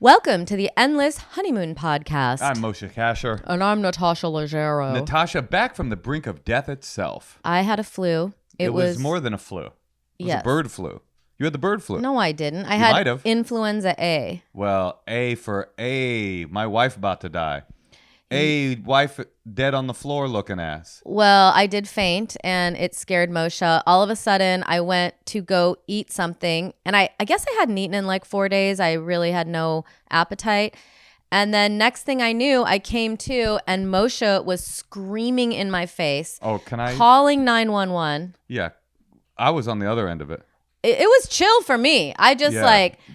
Welcome to the Endless Honeymoon Podcast. I'm Moshe Kasher. And I'm Natasha Leggero. Natasha, back from the brink of death itself. I had a flu. It was more than a flu. It was a bird flu. You had the bird flu. No, I didn't. I You had might have. influenza A. Well, A for A. My wife about to die. A, wife dead on the floor looking ass. Well, I did faint and it scared Moshe. All of a sudden, I went to go eat something. And I guess I hadn't eaten in like 4 days. I really had no appetite. And then next thing I knew, I came to and Moshe was screaming in my face. Oh, can I? Calling 911. Yeah. I was on the other end of it. It was chill for me. I just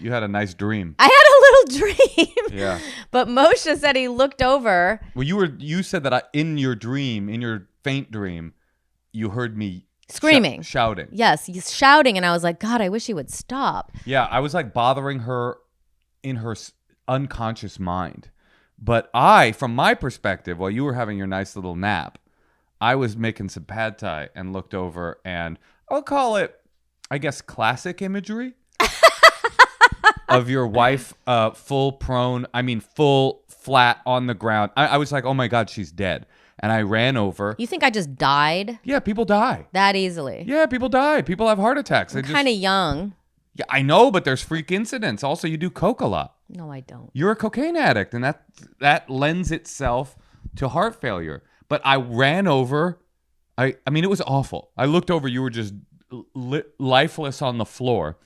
You had a nice dream. I had a little dream. Yeah. But Moshe said he looked over. Well, you said that in your faint dream, you heard me screaming, shouting. Yes, he's shouting, and I was like, God, I wish he would stop. Yeah, I was like bothering her in her unconscious mind. But I, from my perspective, while you were having your nice little nap, I was making some pad thai and looked over, and I'll call it, I guess, classic imagery of your wife full flat on the ground. I was like, oh my God, she's dead. And I ran over. You think I just died? Yeah, people die. That easily? Yeah, people die. People have heart attacks. I'm kind of young. Yeah, I know, but there's freak incidents. Also, you do coke a lot. No, I don't. You're a cocaine addict, and that lends itself to heart failure. But I ran over. I mean, it was awful. I looked over. You were just lifeless on the floor.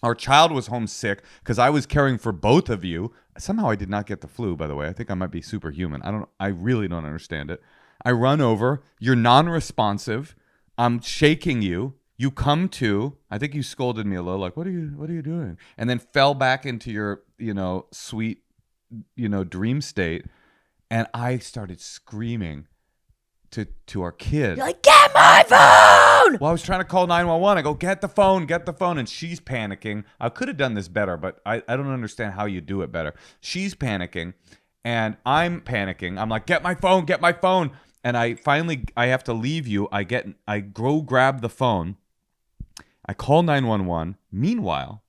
Our child was homesick because I was caring for both of you. Somehow I did not get the flu, by the way. I think I might be superhuman. I really don't understand it. I run over. You're non-responsive. I'm shaking you. You come to. I think you scolded me a little, like, what are you doing? And then fell back into your, sweet, dream state. And I started screaming to our kid. You're like, get my phone! Well, I was trying to call 911. I go, get the phone. And she's panicking. I could have done this better, but I don't understand how you do it better. She's panicking, and I'm panicking. I'm like, get my phone. And I have to leave you. I go grab the phone. I call 911. Meanwhile,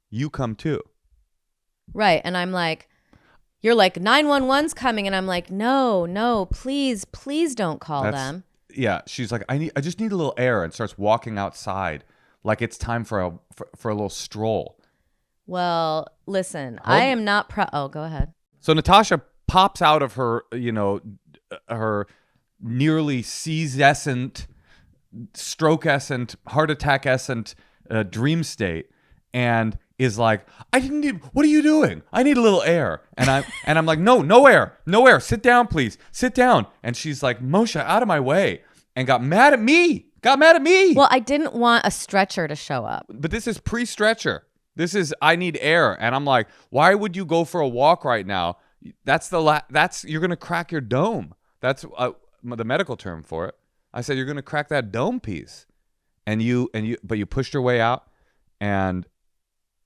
you come too. Right, and I'm like, you're like, 911's coming, and I'm like, no, please don't call them. Yeah, she's like, I just need a little air, and starts walking outside like it's time for a little stroll. Well, listen, I am not Oh, go ahead. So Natasha pops out of her, her nearly seizescent, stroke-escent, heart attack-escent dream state, and is like, what are you doing? I need a little air. And I'm like, no air. Sit down, please. Sit down. And she's like, Moshe, out of my way. And got mad at me. Well, I didn't want a stretcher to show up. But this is pre-stretcher. This is, I need air. And I'm like, why would you go for a walk right now? You're going to crack your dome. That's the medical term for it. I said, you're going to crack that dome piece. But you pushed your way out, and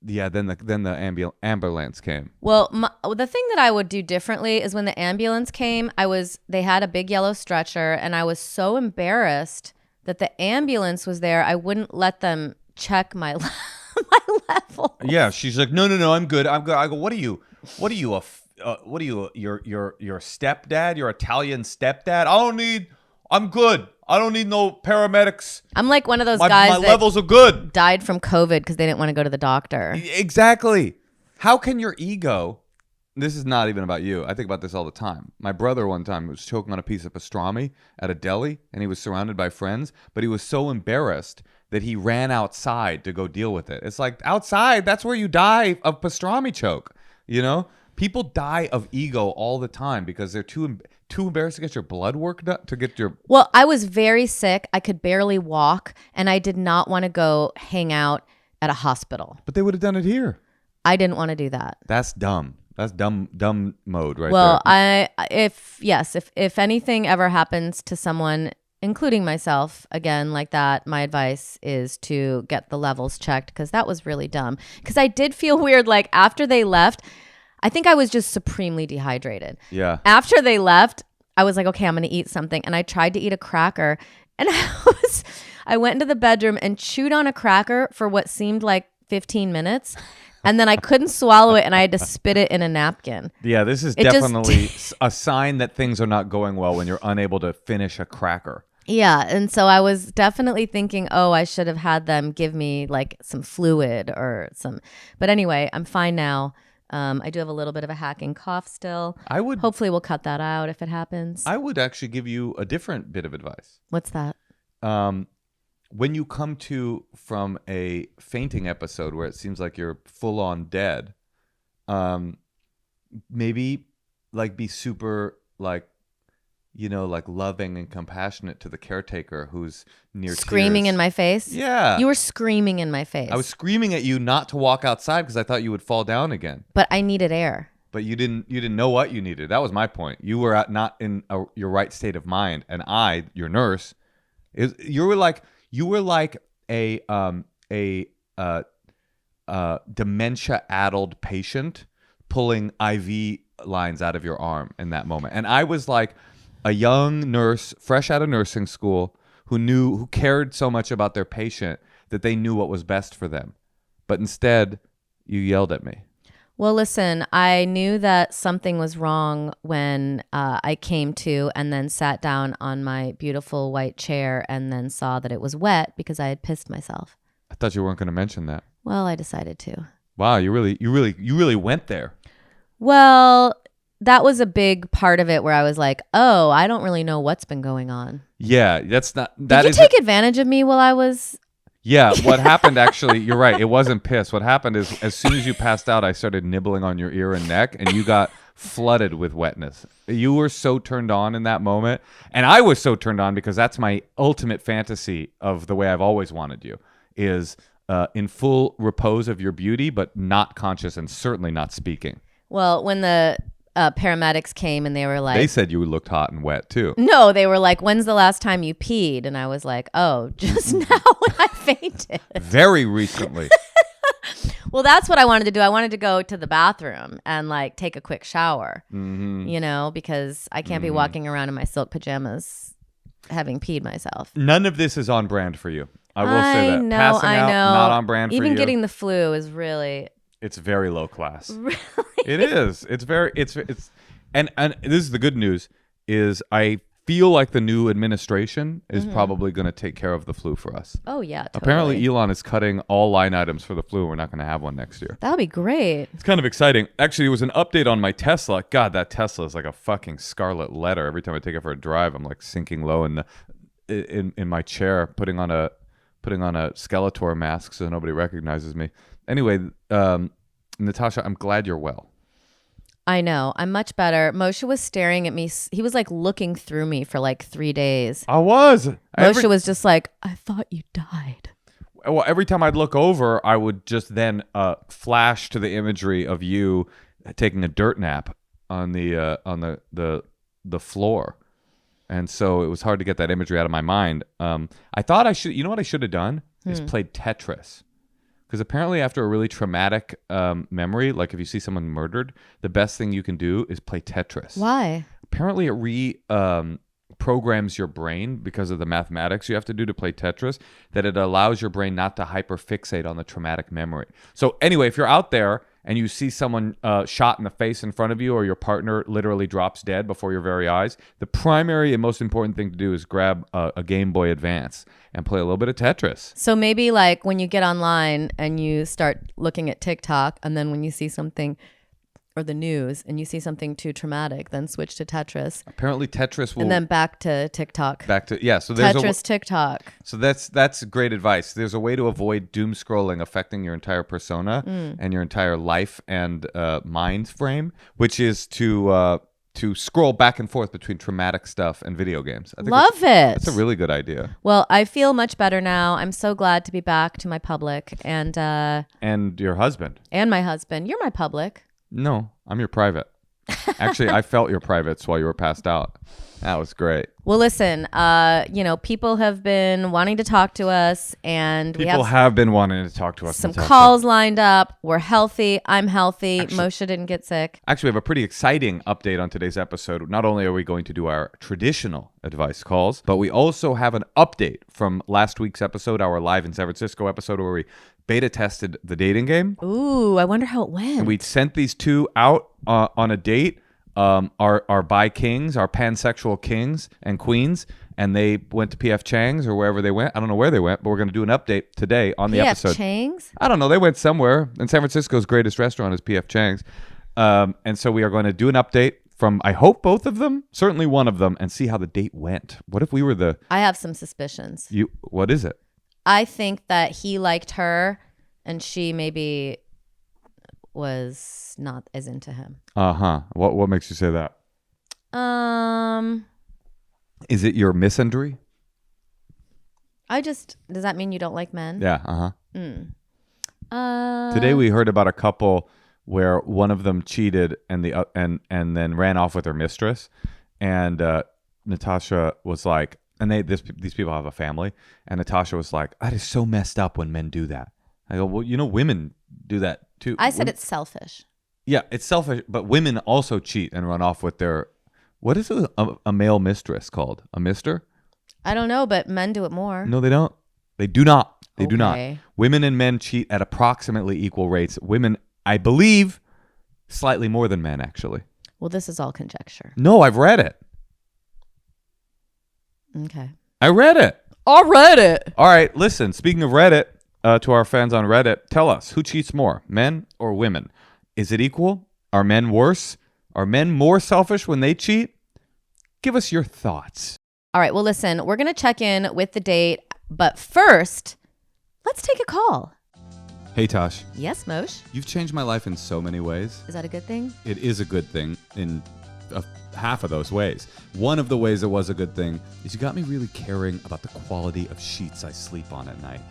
yeah, then the ambulance came. Well, the thing that I would do differently is when the ambulance came, they had a big yellow stretcher, and I was so embarrassed that the ambulance was there. I wouldn't let them check my level. Yeah, she's like, no, I'm good. I go, what are you, your stepdad, your Italian stepdad? I'm good. I don't need no paramedics. I'm like one of those guys my levels are good. Died from COVID because they didn't want to go to the doctor. Exactly. How can your ego... This is not even about you. I think about this all the time. My brother one time was choking on a piece of pastrami at a deli, and he was surrounded by friends, but he was so embarrassed that he ran outside to go deal with it. It's like, outside, that's where you die of pastrami choke, People die of ego all the time because they're too embarrassed to get your blood work done, Well, I was very sick. I could barely walk, and I did not want to go hang out at a hospital. But they would have done it here. I didn't want to do that. That's dumb. That's dumb mode right there. Well, if anything ever happens to someone, including myself, again, like that, my advice is to get the levels checked, because that was really dumb. Because I did feel weird, like after they left, I think I was just supremely dehydrated. Yeah. After they left, I was like, okay, I'm going to eat something. And I tried to eat a cracker. And I went into the bedroom and chewed on a cracker for what seemed like 15 minutes. And then I couldn't swallow it, and I had to spit it in a napkin. Yeah, this is definitely a sign that things are not going well when you're unable to finish a cracker. Yeah, and so I was definitely thinking, oh, I should have had them give me like some fluid or some. But anyway, I'm fine now. I do have a little bit of a hacking cough still. Hopefully we'll cut that out if it happens. I would actually give you a different bit of advice. What's that? When you come to from a fainting episode where it seems like you're full on dead, maybe like be super like, like loving and compassionate to the caretaker who's near screaming tears. In my face. Yeah, you were screaming in my face. I was screaming at you not to walk outside because I thought you would fall down again. But I needed air. But you didn't know what you needed. That was my point. You were not in your right state of mind, and I, your nurse, you were like a dementia-addled patient pulling IV lines out of your arm in that moment, and I was like a young nurse, fresh out of nursing school, who cared so much about their patient that they knew what was best for them, but instead, you yelled at me. Well, listen, I knew that something was wrong when I came to and then sat down on my beautiful white chair and then saw that it was wet because I had pissed myself. I thought you weren't going to mention that. Well, I decided to. Wow, you really went there. Well, that was a big part of it where I was like, oh, I don't really know what's been going on. Yeah, that's not. Did you take advantage of me while I was... Yeah, what happened actually, you're right, it wasn't piss. What happened is as soon as you passed out, I started nibbling on your ear and neck, and you got flooded with wetness. You were so turned on in that moment, and I was so turned on because that's my ultimate fantasy of the way I've always wanted you, is in full repose of your beauty, but not conscious and certainly not speaking. Well, when the paramedics came and they were like... They said you looked hot and wet, too. No, they were like, when's the last time you peed? And I was like, oh, just now when I fainted. Very recently. Well, that's what I wanted to do. I wanted to go to the bathroom and like take a quick shower, because I can't be walking around in my silk pajamas having peed myself. None of this is on brand for you. I will say that. Passing I out, know. not on brand for you. Even getting the flu is really... It's very low class. Really? It is. It's and this is the good news is I feel like the new administration is probably going to take care of the flu for us. Oh yeah, totally. Apparently Elon is cutting all line items for the flu. We're not going to have one next year. That would be great. It's kind of exciting. Actually, it was an update on my Tesla. God, that Tesla is like a fucking scarlet letter. Every time I take it for a drive, I'm like sinking low in my chair, putting on a Skeletor mask so nobody recognizes me. Anyway, Natasha, I'm glad you're well. I know. I'm much better. Moshe was staring at me. He was like looking through me for like 3 days. I was. Moshe was just like, I thought you died. Well, every time I'd look over, I would just then flash to the imagery of you taking a dirt nap on the floor. And so it was hard to get that imagery out of my mind. I thought I should, what I should have done is played Tetris. Because apparently after a really traumatic memory, like if you see someone murdered, the best thing you can do is play Tetris. Why? Apparently it programs your brain because of the mathematics you have to do to play Tetris, that it allows your brain not to hyperfixate on the traumatic memory. So anyway, if you're out there and you see someone shot in the face in front of you, or your partner literally drops dead before your very eyes, the primary and most important thing to do is grab a Game Boy Advance and play a little bit of Tetris. So maybe like when you get online and you start looking at TikTok, and then when you see something, or the news, and you see something too traumatic, then switch to Tetris. Apparently Tetris will... And then back to TikTok. So there's Tetris, TikTok. So that's great advice. There's a way to avoid doom scrolling affecting your entire persona and your entire life and mind frame, which is to scroll back and forth between traumatic stuff and video games. I think Love it. That's a really good idea. Well, I feel much better now. I'm so glad to be back to my public. And your husband. And my husband. You're my public. No, I'm your private. Actually, I felt your privates while you were passed out. That was great. Well, listen, people have been wanting to talk to us, and people have been wanting to talk to us. Some calls lined up. We're healthy. I'm healthy. Moshe didn't get sick. Actually, we have a pretty exciting update on today's episode. Not only are we going to do our traditional advice calls, but we also have an update from last week's episode, our live in San Francisco episode, where we beta tested the dating game. Ooh, I wonder how it went. And we sent these two out on a date. Our bi kings, our pansexual kings and queens, and they went to PF Chang's or wherever they went. I don't know where they went, but we're going to do an update today on the episode. PF Chang's? I don't know. They went somewhere. And San Francisco's greatest restaurant is PF Chang's. And so we are going to do an update from, I hope, both of them, certainly one of them, and see how the date went. What if we were the... I have some suspicions. What is it? I think that he liked her and she maybe was not as into him. Uh-huh. What makes you say that? Is it your misandry? Does that mean you don't like men? Yeah, Today we heard about a couple where one of them cheated and then ran off with her mistress, and Natasha was like, and these people have a family, and Natasha was like, that is so messed up when men do that. I go, well, women do that too. I said it's selfish. Yeah, it's selfish, but women also cheat and run off with their, what is a male mistress called? A mister? I don't know, but men do it more. No, they don't. They do not. They do not. Okay. Women and men cheat at approximately equal rates. Women, I believe, slightly more than men, actually. Well, this is all conjecture. No, I've read it. Okay. I read it. I read it. All right, listen, speaking of Reddit, to our fans on Reddit, tell us, who cheats more, men or women? Is it equal? Are men worse? Are men more selfish when they cheat? Give us your thoughts. All right, well, listen, we're going to check in with the date, but first, let's take a call. Hey, Tosh. Yes, Moshe? You've changed my life in so many ways. Is that a good thing? It is a good thing in half of those ways. One of the ways it was a good thing is you got me really caring about the quality of sheets I sleep on at night.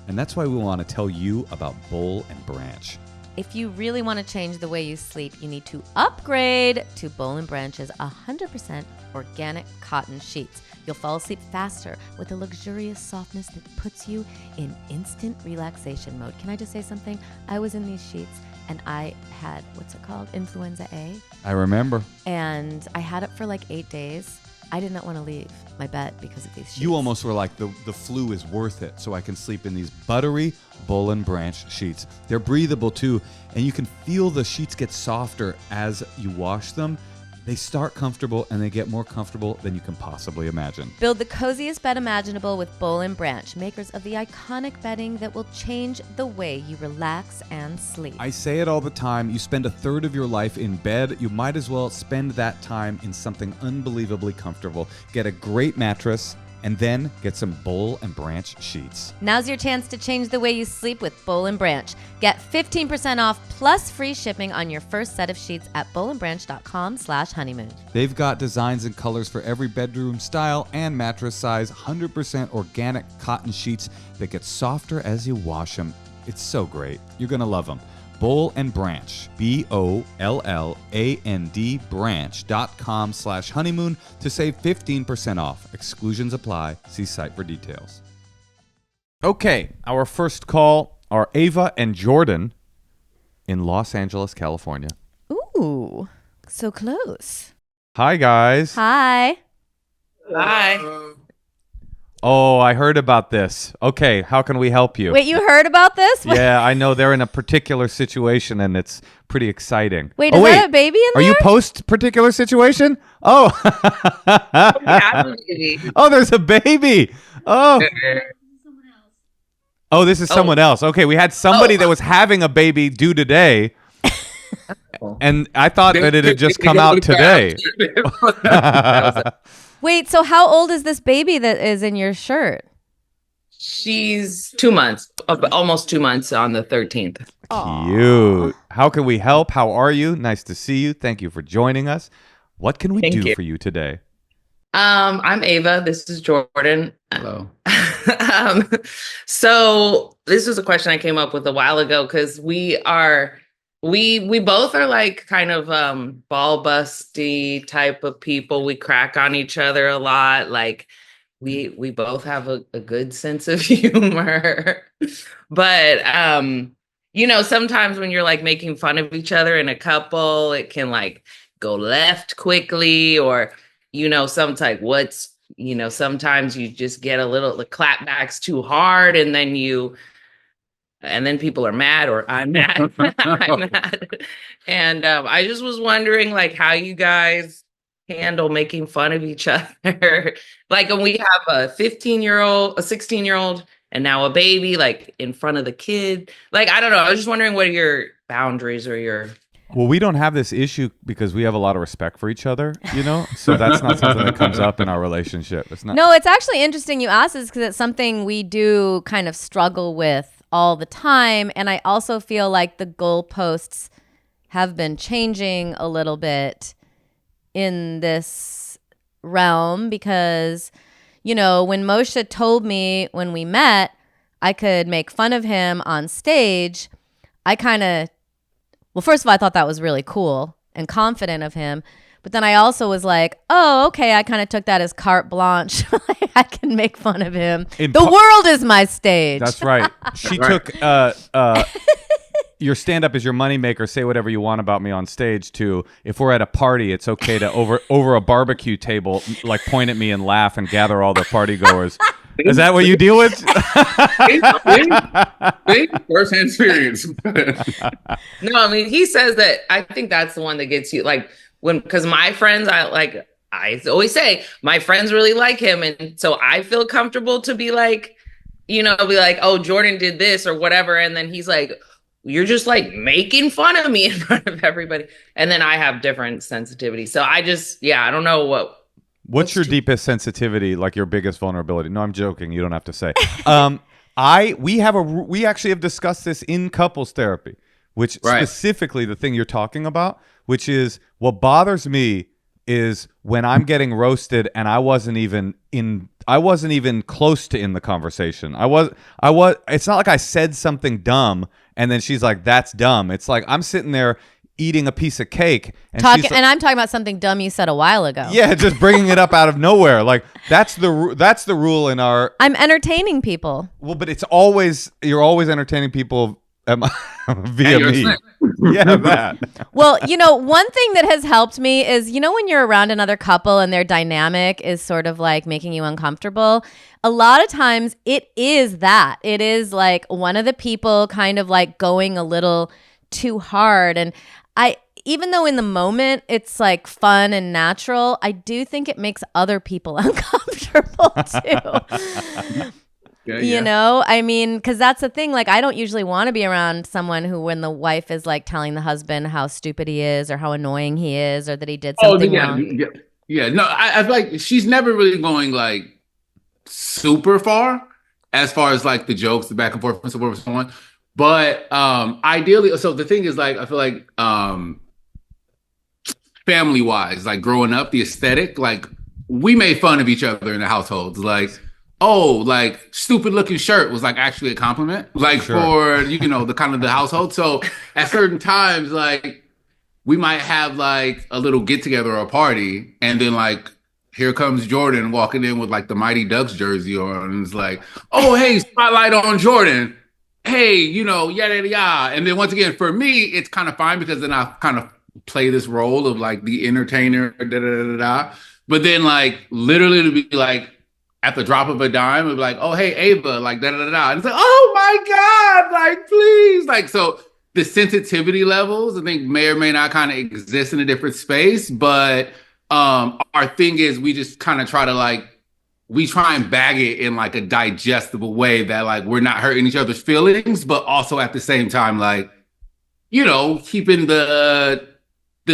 And that's why we want to tell you about Boll and Branch. If you really want to change the way you sleep, you need to upgrade to Boll & Branch's 100% organic cotton sheets. You'll fall asleep faster with a luxurious softness that puts you in instant relaxation mode. Can I just say something? I was in these sheets and I had, what's it called? Influenza A. I remember. And I had it for like 8 days. I did not want to leave my bed because of these sheets. You almost were like, the flu is worth it, so I can sleep in these buttery Boll and Branch sheets. They're breathable too, and you can feel the sheets get softer as you wash them. They start comfortable and they get more comfortable than you can possibly imagine. Build the coziest bed imaginable with Boll & Branch, makers of the iconic bedding that will change the way you relax and sleep. I say it all the time, you spend a third of your life in bed, you might as well spend that time in something unbelievably comfortable. Get a great mattress, and then get some Boll & Branch sheets. Now's your chance to change the way you sleep with Boll & Branch. Get 15% off plus free shipping on your first set of sheets at bollandbranch.com/honeymoon. They've got designs and colors for every bedroom style and mattress size, 100% organic cotton sheets that get softer as you wash them. It's so great. You're going to love them. Boll and Branch, BOLLAND branch.com/honeymoon to save 15% off. Exclusions apply. See site for details. Okay, our first call are Ava and Jordan in Los Angeles, California. Ooh, so close. Hi, guys. Hi. Hi. Oh, I heard about this. Okay, how can we help you? Wait, you heard about this? Yeah, I know they're in a particular situation and it's pretty exciting. Wait, is that a baby in Are there? you post particular situation? Oh. Oh, there's a baby. Oh. Oh, this is someone else. Okay, we had somebody that was having a baby due today. And I thought that it had just come out today. Wait, so how old is this baby that is in your shirt? She's 2 months, almost 2 months on the 13th. Cute. How can we help? How are you? Nice to see you. Thank you for joining us. What can we do for you today? I'm Ava. This is Jordan. Hello. So this was a question I came up with a while ago because we both are like kind of ball busty type of people. We crack on each other a lot. Like we both have a good sense of humor. But sometimes when you're like making fun of each other in a couple, it can like go left quickly, or sometimes you just get a little, the clapbacks too hard, and then you and then people are mad or I'm mad. I'm mad. And I just was wondering like how you guys handle making fun of each other. Like when we have a 15-year-old, a 16-year-old, and now a baby, like in front of the kid. Like, I don't know. I was just wondering what are your boundaries or your. Well, we don't have this issue because we have a lot of respect for each other, so that's not something that comes up in our relationship. It's not. No, it's actually interesting you ask this because it's something we do kind of struggle with all the time. And I also feel like the goalposts have been changing a little bit in this realm because, when Moshe told me when we met, I could make fun of him on stage, well, first of all, I thought that was really cool and confident of him. But then I also was like, oh, okay, I kind of took that as carte blanche. I can make fun of him. The world is my stage. That's right. She took your stand-up is your moneymaker. Say whatever you want about me on stage, too. If we're at a party, it's okay to over a barbecue table, like point at me and laugh and gather all the party goers. Is that what you deal with? First-hand experience. No, I mean, he says that. I think that's the one that gets you. Like because my friends, I always say my friends really like him, and so I feel comfortable to be like, oh, Jordan did this or whatever, and then he's like, you're just like making fun of me in front of everybody, and then I have different sensitivity. So I don't know what. What's your deepest sensitivity, like your biggest vulnerability? No, I'm joking. You don't have to say. We actually have discussed this in couples therapy, which specifically the thing you're talking about, which is what bothers me is when I'm getting roasted and I wasn't even close to in the conversation. I was. It's not like I said something dumb and then she's like, "That's dumb." It's like I'm sitting there eating a piece of cake and I'm talking about something dumb you said a while ago. Yeah, just bringing it up out of nowhere. Like that's the rule in our. I'm entertaining people. Well, but you're always entertaining people via me. Yeah, that. Well, one thing that has helped me is when you're around another couple and their dynamic is sort of like making you uncomfortable. A lot of times it is that. It is like one of the people kind of like going a little too hard, and even though in the moment it's like fun and natural, I do think it makes other people uncomfortable too. I mean, because that's the thing. Like, I don't usually want to be around someone who, when the wife is like telling the husband how stupid he is or how annoying he is or that he did something wrong. Yeah. No, I like she's never really going like super far as like the jokes, the back and forth, and so forth and so on. But ideally, so the thing is, like, I feel like family wise, like growing up, the aesthetic, like we made fun of each other in the households. Like, oh, like stupid looking shirt was like actually a compliment, like for the kind of the household. So at certain times, like we might have like a little get together or a party, and then like here comes Jordan walking in with like the Mighty Ducks jersey on, and it's like, oh, hey, spotlight on Jordan. Hey, yada, yada, yada. And then once again, for me, it's kind of fine because then I kind of play this role of like the entertainer, da, da, da, da, da. But then like literally to be like at the drop of a dime, it'd be like, oh, hey, Ava, like da, da, da, da. And it's like, oh my God, like, please. Like, so the sensitivity levels, I think may or may not kind of exist in a different space. But our thing is we just kind of try to like, we try and bag it in like a digestible way that like we're not hurting each other's feelings, but also at the same time, like, keeping the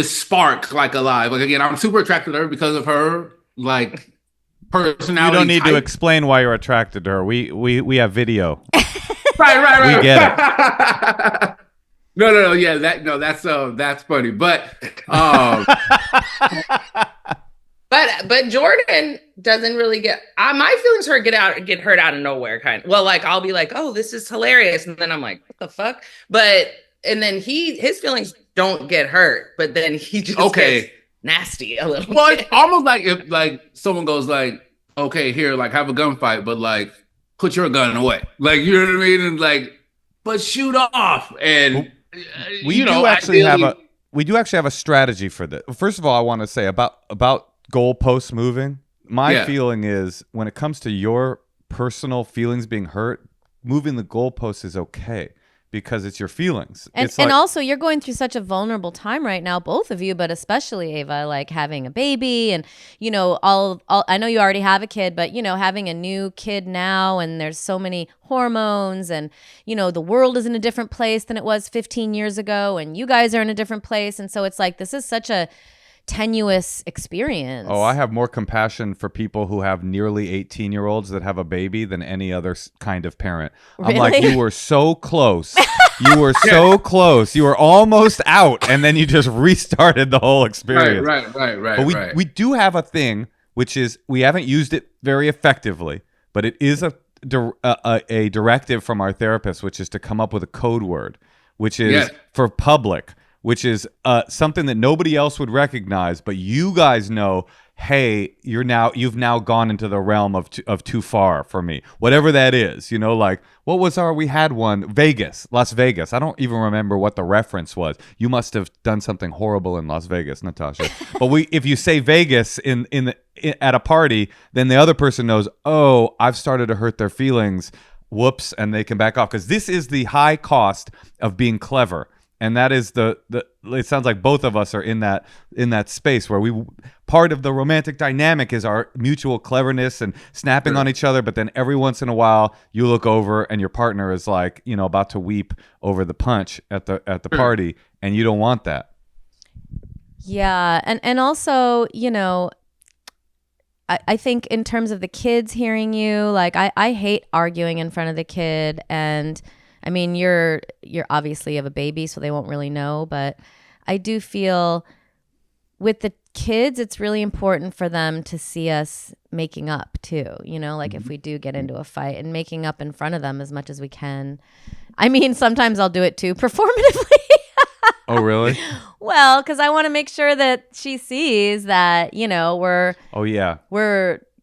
spark like alive. Like again, I'm super attracted to her because of her like personality. You don't need type. to explain why you're attracted to her. We have video. Right. We get it. No. Yeah, that's funny. But But Jordan doesn't really get my feelings get hurt out of nowhere kind of. Well, like I'll be like, oh, this is hilarious, and then I'm like, what the fuck? And then his feelings don't get hurt, but then he just gets nasty a little. Well, it's almost like if like someone goes like, okay, here, like have a gunfight, but like put your gun away, like you know what I mean, and like, but shoot off, and we do actually have a strategy for this. First of all, I want to say about goalposts moving. My feeling is when it comes to your personal feelings being hurt, moving the goalposts is okay because it's your feelings. And It's like, and also you're going through such a vulnerable time right now, both of you, but especially Ava, like having a baby and, you know, all I know you already have a kid, but, you know, having a new kid now, and there's so many hormones, and, you know, the world is in a different place than it was 15 years ago, and you guys are in a different place. And so it's like, this is such a tenuous experience. oh, I have more compassion for people who have nearly 18-year-olds that have a baby than any other kind of parent. I'm like, Really? you were so close. You were so close. You were almost out, and then you just restarted the whole experience. Right. But we do have a thing, which is we haven't used it very effectively, but it is a directive from our therapist, which is to come up with a code word, which is for public, which is something that nobody else would recognize, but you guys know, hey, you've now gone into the realm of too far for me. Whatever that is, you know, like what was we had one, Las Vegas. I don't even remember what the reference was. You must have done something horrible in Las Vegas, Natasha. But if you say Vegas at a party, then the other person knows, oh, I've started to hurt their feelings. Whoops, and they can back off, because this is the high cost of being clever. And that is it sounds like both of us are in that space where part of the romantic dynamic is our mutual cleverness and snapping on each other. But then every once in a while you look over and your partner is like, you know, about to weep over the punch at the party, and you don't want that. Yeah. And also, you know, I think in terms of the kids hearing you, like I hate arguing in front of the kid. And I mean, you're obviously have a baby, so they won't really know, but I do feel with the kids, it's really important for them to see us making up too. You know, like if we do get into a fight, and making up in front of them as much as we can. I mean, sometimes I'll do it too performatively. Oh, really? Well, because I want to make sure that she sees that, you know,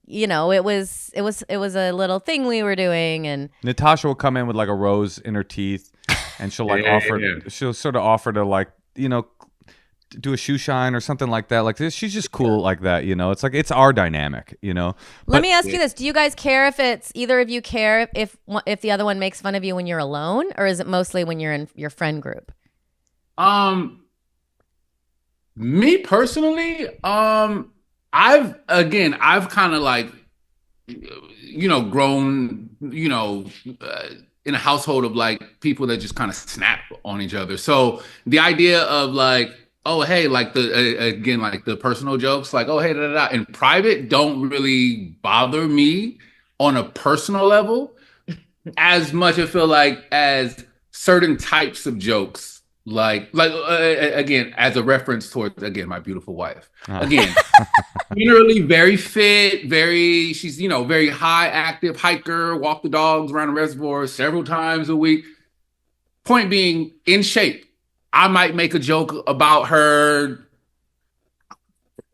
you know, it was a little thing we were doing. And Natasha will come in with like a rose in her teeth, and she'll like she'll sort of offer to, like, you know, do a shoe shine or something like that. Like this, she's just cool like that, you know. It's like, it's our dynamic, you know. Let me ask you this: do you guys care if either of you care if the other one makes fun of you when you're alone, or is it mostly when you're in your friend group? Me personally, I've kind of like, you know, grown, you know, in a household of like people that just kind of snap on each other. So the idea of like, oh, hey, like the personal jokes, like, oh, hey, da, da, da, in private don't really bother me on a personal level as much, I feel like, as certain types of jokes. Like again, as a reference towards, again, my beautiful wife. Again, generally very fit, she's, you know, very high active hiker, walk the dogs around the reservoir several times a week. Point being, in shape. I might make a joke about her,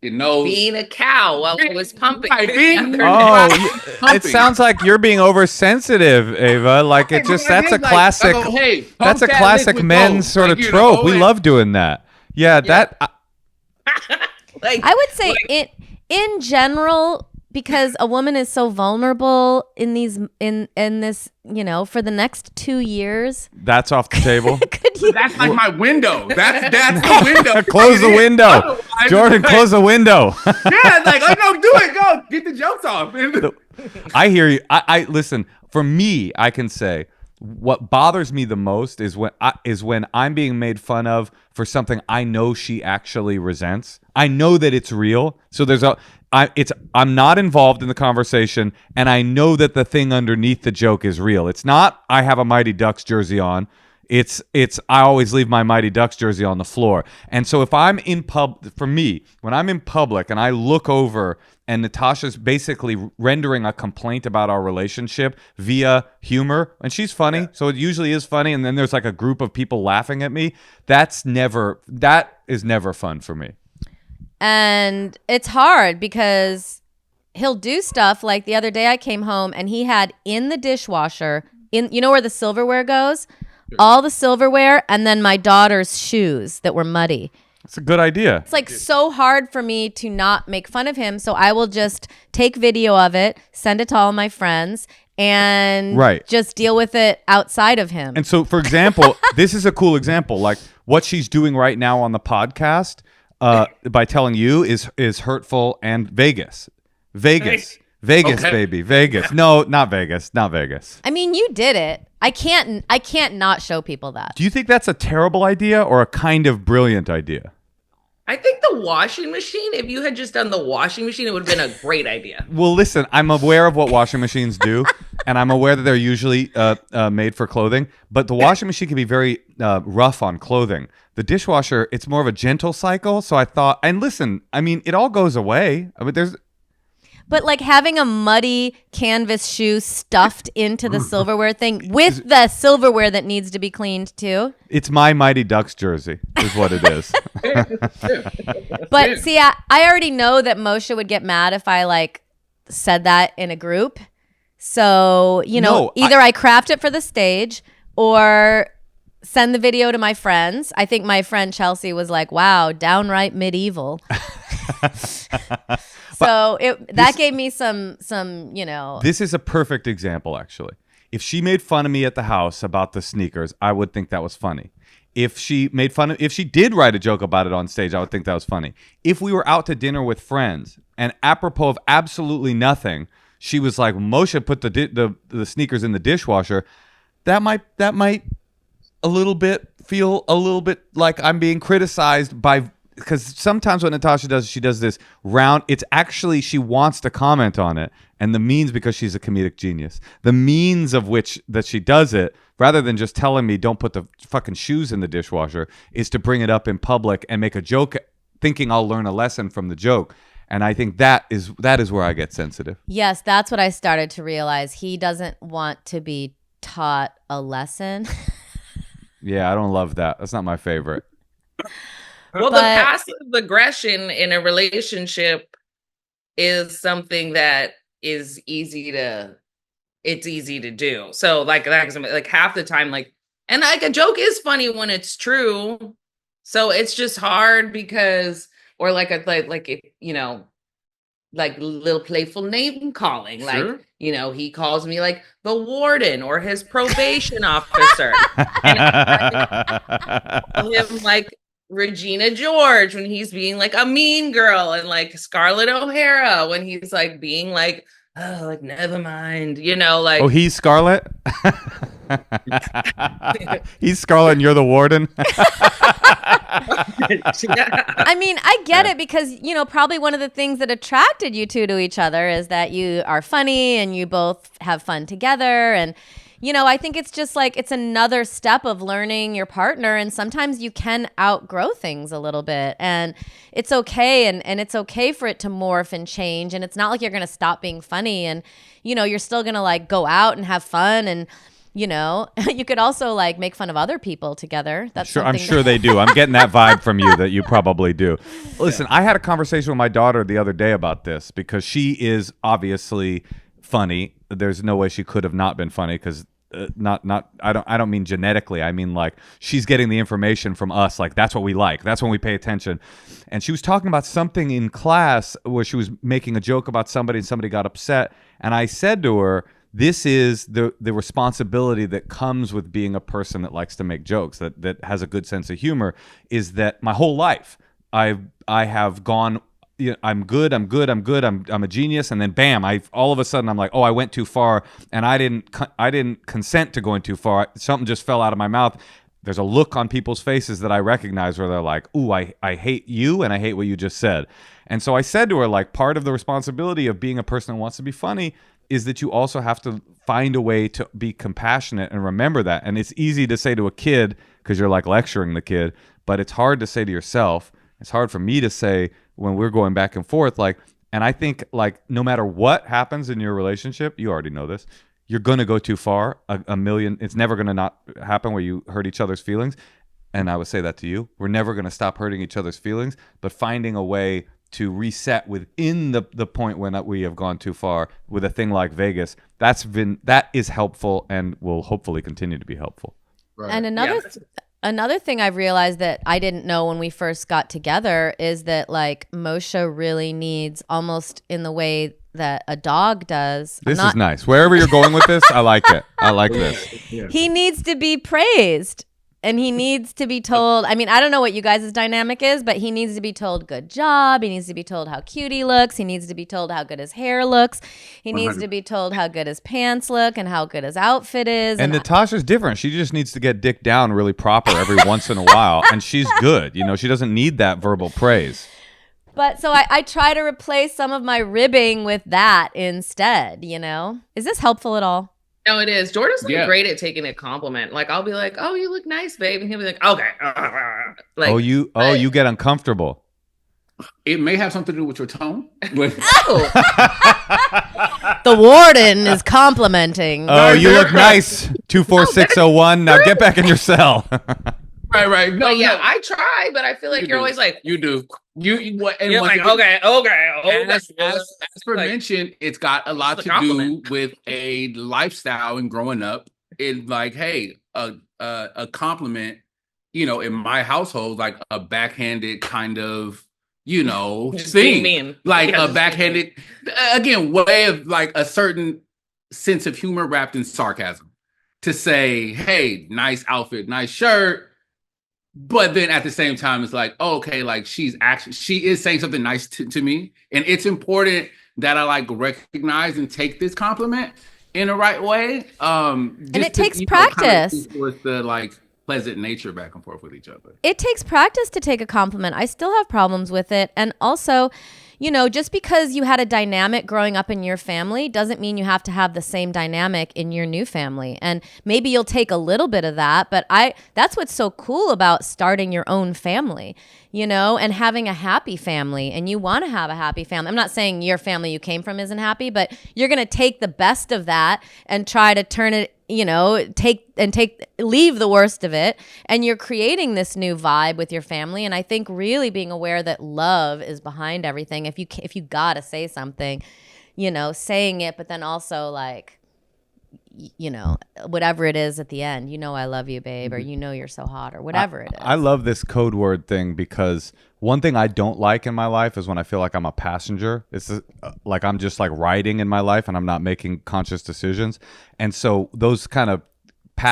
you know, being a cow while it was pumping. It sounds like you're being oversensitive, Ava. Like, it just, that's a classic. Like, oh, hey, that's a classic men's sort of trope. We love doing that. Yeah. That. Like, I would say in general, because a woman is so vulnerable in this, you know, for the next 2 years. That's off the table. That's like my window. That's the window. Close the window. Jordan, close the window. Yeah, like, oh no, do it. Go get the jokes off. I hear you. I listen. For me, I can say what bothers me the most is when I'm being made fun of for something I know she actually resents. I know that it's real. So I'm not involved in the conversation, and I know that the thing underneath the joke is real. It's not, I have a Mighty Ducks jersey on. It's I always leave my Mighty Ducks jersey on the floor. And so if I'm for me, when I'm in public and I look over and Natasha's basically rendering a complaint about our relationship via humor, and she's funny, so it usually is funny, and then there's like a group of people laughing at me, that is never fun for me. And it's hard because he'll do stuff like the other day I came home and he had in the dishwasher, you know where the silverware goes? All the silverware, and then my daughter's shoes that were muddy. It's a good idea. It's like so hard for me to not make fun of him. So I will just take video of it, send it to all my friends, and Right. just deal with it outside of him. And so, for example, this is a cool example. Like what she's doing right now on the podcast by telling you is hurtful and Vegas. Okay. Baby. Vegas. No, not Vegas. Not Vegas. I mean, you did it. I can't not show people that. Do you think that's a terrible idea or a kind of brilliant idea? I think the washing machine, if you had just done the washing machine, it would have been a great idea. Well, listen, I'm aware of what washing machines do, and I'm aware that they're usually made for clothing, but the washing machine can be very rough on clothing. The dishwasher, it's more of a gentle cycle, so I thought, and listen, I mean, it all goes away. I mean, But like having a muddy canvas shoe stuffed into the silverware thing with the silverware that needs to be cleaned too. It's my Mighty Ducks jersey is what it is. But see, I already know that Moshe would get mad if I like said that in a group. So, either I craft it for the stage or send the video to my friends. I think my friend Chelsea was like, wow, downright medieval. So that gave me some. This is a perfect example, actually. If she made fun of me at the house about the sneakers, I would think that was funny. If she did write a joke about it on stage, I would think that was funny. If we were out to dinner with friends and apropos of absolutely nothing, she was like, Moshe put the sneakers in the dishwasher, that might feel a little bit like I'm being criticized by. Because sometimes what Natasha does, she does this round. It's actually she wants to comment on it, and the means, because she's a comedic genius, the means of which that she does it, rather than just telling me don't put the fucking shoes in the dishwasher, is to bring it up in public and make a joke, thinking I'll learn a lesson from the joke. And I think that is where I get sensitive. Yes, that's what I started to realize. He doesn't want to be taught a lesson. Yeah, I don't love that. That's not my favorite. Well, the passive aggression in a relationship is something that is easy to do. So like half the time, and like a joke is funny when it's true. So it's just hard because, or like if, like little playful name calling, Sure. like, he calls me like the warden or his probation officer. And I call him like Regina George when he's being like a mean girl, and like Scarlett O'Hara when he's like being like, oh, like never mind, like. Oh, he's Scarlett? He's Scarlett and you're the warden? I mean, I get it because, probably one of the things that attracted you two to each other is that you are funny and you both have fun together. And, I think it's just like it's another step of learning your partner. And sometimes you can outgrow things a little bit. And it's okay. And it's okay for it to morph and change. And it's not like you're going to stop being funny. And, you're still going to like go out and have fun. And, you could also like make fun of other people together. That's sure. I'm sure they do. I'm getting that vibe from you that you probably do. Listen, I had a conversation with my daughter the other day about this because she is obviously funny. There's no way she could have not been funny because I don't mean genetically. I mean like she's getting the information from us. Like that's what we like. That's when we pay attention. And she was talking about something in class where she was making a joke about somebody and somebody got upset. And I said to her, this is the responsibility that comes with being a person that likes to make jokes, that has a good sense of humor, is that my whole life I have gone, I'm good, I'm a genius, and then bam, all of a sudden I'm like, oh, I went too far, and I didn't consent to going too far. Something just fell out of my mouth. There's a look on people's faces that I recognize where they're like, ooh, I hate you and I hate what you just said. And so I said to her, like, part of the responsibility of being a person who wants to be funny is that you also have to find a way to be compassionate and remember that. And it's easy to say to a kid because you're like lecturing the kid, but it's hard to say to yourself. It's hard for me to say when we're going back and forth. And I think like no matter what happens in your relationship, you already know this, you're going to go too far. It's never going to not happen where you hurt each other's feelings. And I would say that to you. We're never going to stop hurting each other's feelings, but finding a way to reset within the point when we have gone too far with a thing like Vegas, that is helpful and will hopefully continue to be helpful. Right. And another thing I've realized that I didn't know when we first got together is that like Moshe really needs, almost in the way that a dog does. This is nice. Wherever you're going with this, I like it. I like this. Yeah. He needs to be praised. And he needs to be told, I mean, I don't know what you guys' dynamic is, but he needs to be told good job. He needs to be told how cute he looks. He needs to be told how good his hair looks. He needs to be told how good his pants look and how good his outfit is. And Natasha's different. She just needs to get dick down really proper every once in a while. And she's good. You know, she doesn't need that verbal praise. But so I try to replace some of my ribbing with that instead, you know? Is this helpful at all? No, it is. Jordan's like great at taking a compliment. Like I'll be like, "Oh, you look nice, babe," and he'll be like, "Okay." Like, you get uncomfortable. It may have something to do with your tone. Oh. The warden is complimenting. Oh, you look nice. 24601. Now get back in your cell. Right. No, I try, but I feel like you're always like, you do. And you're like, okay. As for mentioned, it's got a lot to do with a lifestyle and growing up. It's like, hey, a compliment, you know, in my household, like a backhanded kind of, you know, thing. Mean. Like a backhanded, again, way of like a certain sense of humor wrapped in sarcasm. To say, hey, nice outfit, nice shirt. But then at the same time, it's like, oh, okay, like she is saying something nice to me. And it's important that I like recognize and take this compliment in the right way. And it takes practice. With the like pleasant nature back and forth with each other. It takes practice to take a compliment. I still have problems with it. And also, you know, just because you had a dynamic growing up in your family doesn't mean you have to have the same dynamic in your new family. And maybe you'll take a little bit of that, but that's what's so cool about starting your own family, you know, and having a happy family. And you want to have a happy family. I'm not saying your family you came from isn't happy, but you're going to take the best of that and try to turn it, you know, leave the worst of it. And you're creating this new vibe with your family. And I think really being aware that love is behind everything. If you gotta say something, you know, saying it, but then also like, you know, whatever it is at the end, you know, I love you, babe, or you know, you're so hot, or whatever it is. I love this code word thing because one thing I don't like in my life is when I feel like I'm a passenger. It's like I'm just like riding in my life and I'm not making conscious decisions. And so those kind of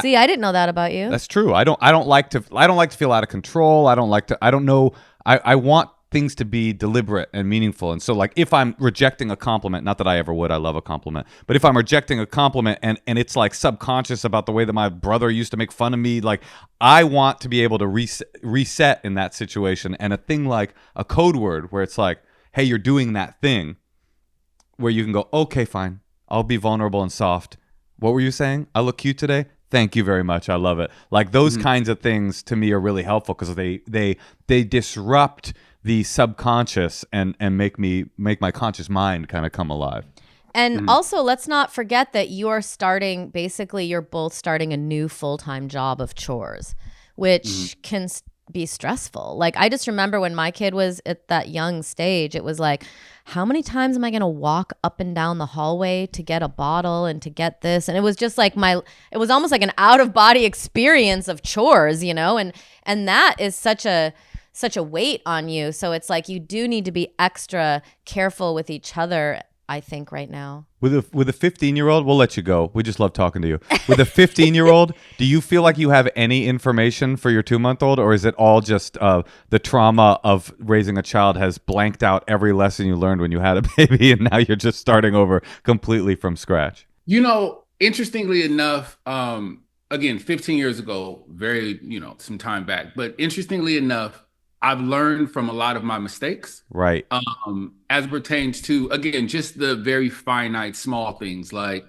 See, I didn't know that about you. That's true. I don't like to feel out of control. I don't know. I want things to be deliberate and meaningful. And so like if I'm rejecting a compliment, not that I ever would, I love a compliment, but if I'm rejecting a compliment and it's like subconscious about the way that my brother used to make fun of me, like I want to be able to reset in that situation. And a thing like a code word where it's like, hey, you're doing that thing where you can go, okay, fine. I'll be vulnerable and soft. What were you saying? I look cute today. Thank you very much. I love it. Like those kinds of things to me are really helpful because they disrupt the subconscious and make my conscious mind kind of come alive. And also, let's not forget that you're both starting a new full-time job of chores, which can be stressful. Like I just remember when my kid was at that young stage, it was like, how many times am I going to walk up and down the hallway to get a bottle and to get this? And it was just like it was almost like an out-of-body experience of chores, you know? And that is such a weight on you. So it's like you do need to be extra careful with each other, I think, right now. With a 15-year-old, we'll let you go. We just love talking to you. With a 15-year-old, do you feel like you have any information for your 2-month-old, or is it all just the trauma of raising a child has blanked out every lesson you learned when you had a baby, and now you're just starting over completely from scratch? You know, interestingly enough, again, 15 years ago, very, you know, some time back, but interestingly enough, I've learned from a lot of my mistakes. Right. As it pertains to, again, just the very finite small things like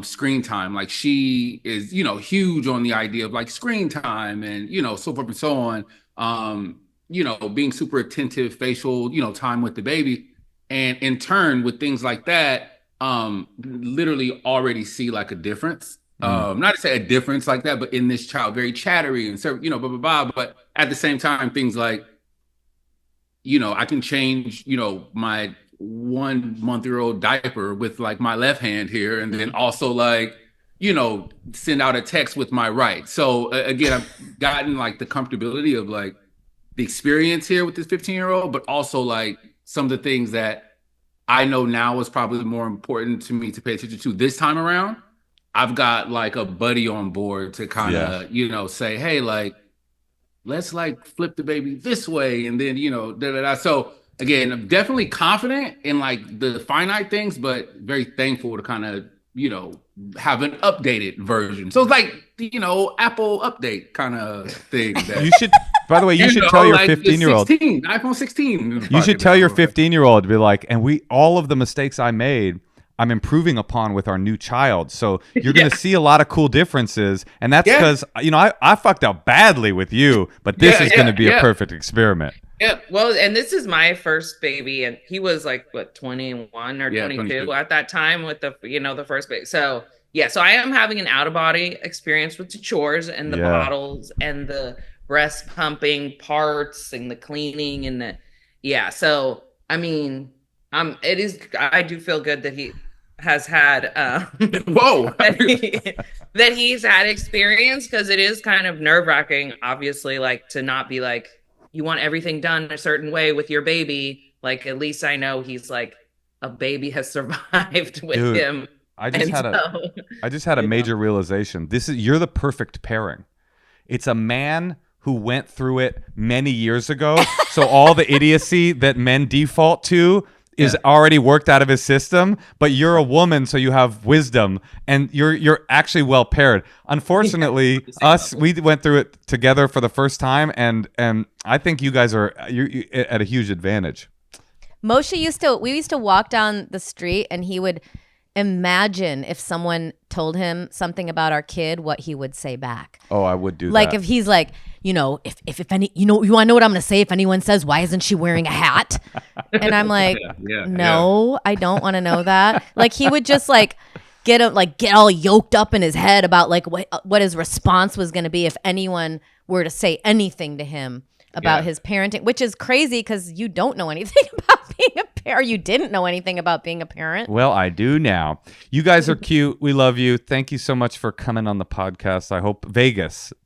screen time. Like she is, you know, huge on the idea of like screen time and, you know, so forth and so on. You know, being super attentive, facial, you know, time with the baby. And in turn with things like that, literally already see like a difference. Not to say a difference like that, but in this child, very chattery and so, you know, blah, blah, blah. But at the same time, things like, you know, I can change, you know, my 1-month-old diaper with like my left hand here. And then also like, you know, send out a text with my right. So again, I've gotten like the comfortability of like the experience here with this 15-year-old, but also like some of the things that I know now is probably more important to me to pay attention to this time around. I've got like a buddy on board to kind of, say, hey, like, let's like flip the baby this way. And then, da, da, da. So again, I'm definitely confident in like the finite things, but very thankful to kind of, have an updated version. So it's like, Apple update kind of thing. That, You should, by the way, you should tell your like 15-year-old. iPhone 16. You should tell your 15-year-old to be like, and all of the mistakes I made, I'm improving upon with our new child. So you're going to see a lot of cool differences. And that's because, I fucked up badly with you, but this is going to be a perfect experiment. Yeah. Well, and this is my first baby. And he was like, what, 21 or 22 at that time with the, the first baby. So, so I am having an out of body experience with the chores and the bottles and the breast pumping parts and the cleaning and so, I mean, I do feel good that he has had that he's had experience, because it is kind of nerve-wracking, obviously, like to not be like, you want everything done a certain way with your baby. Like, at least I know he's like, a baby has survived with him. I just had a major realization. You're the perfect pairing. It's a man who went through it many years ago. So all the idiocy that men default to is already worked out of his system, but you're a woman, so you have wisdom, and you're actually well paired. Unfortunately, we went through it together for the first time, and I think you guys are you at a huge advantage. Moshe we used to walk down the street, and he would imagine if someone told him something about our kid, what he would say back. Oh, I would do like that. If he's like, if any, you want to know what I'm going to say if anyone says, why isn't she wearing a hat? And I'm like, no, I don't want to know that. Like, he would just like get all yoked up in his head about like what his response was going to be if anyone were to say anything to him about his parenting, which is crazy because you don't know anything about being a parent. You didn't know anything about being a parent. Well, I do now. You guys are cute. We love you. Thank you so much for coming on the podcast. I hope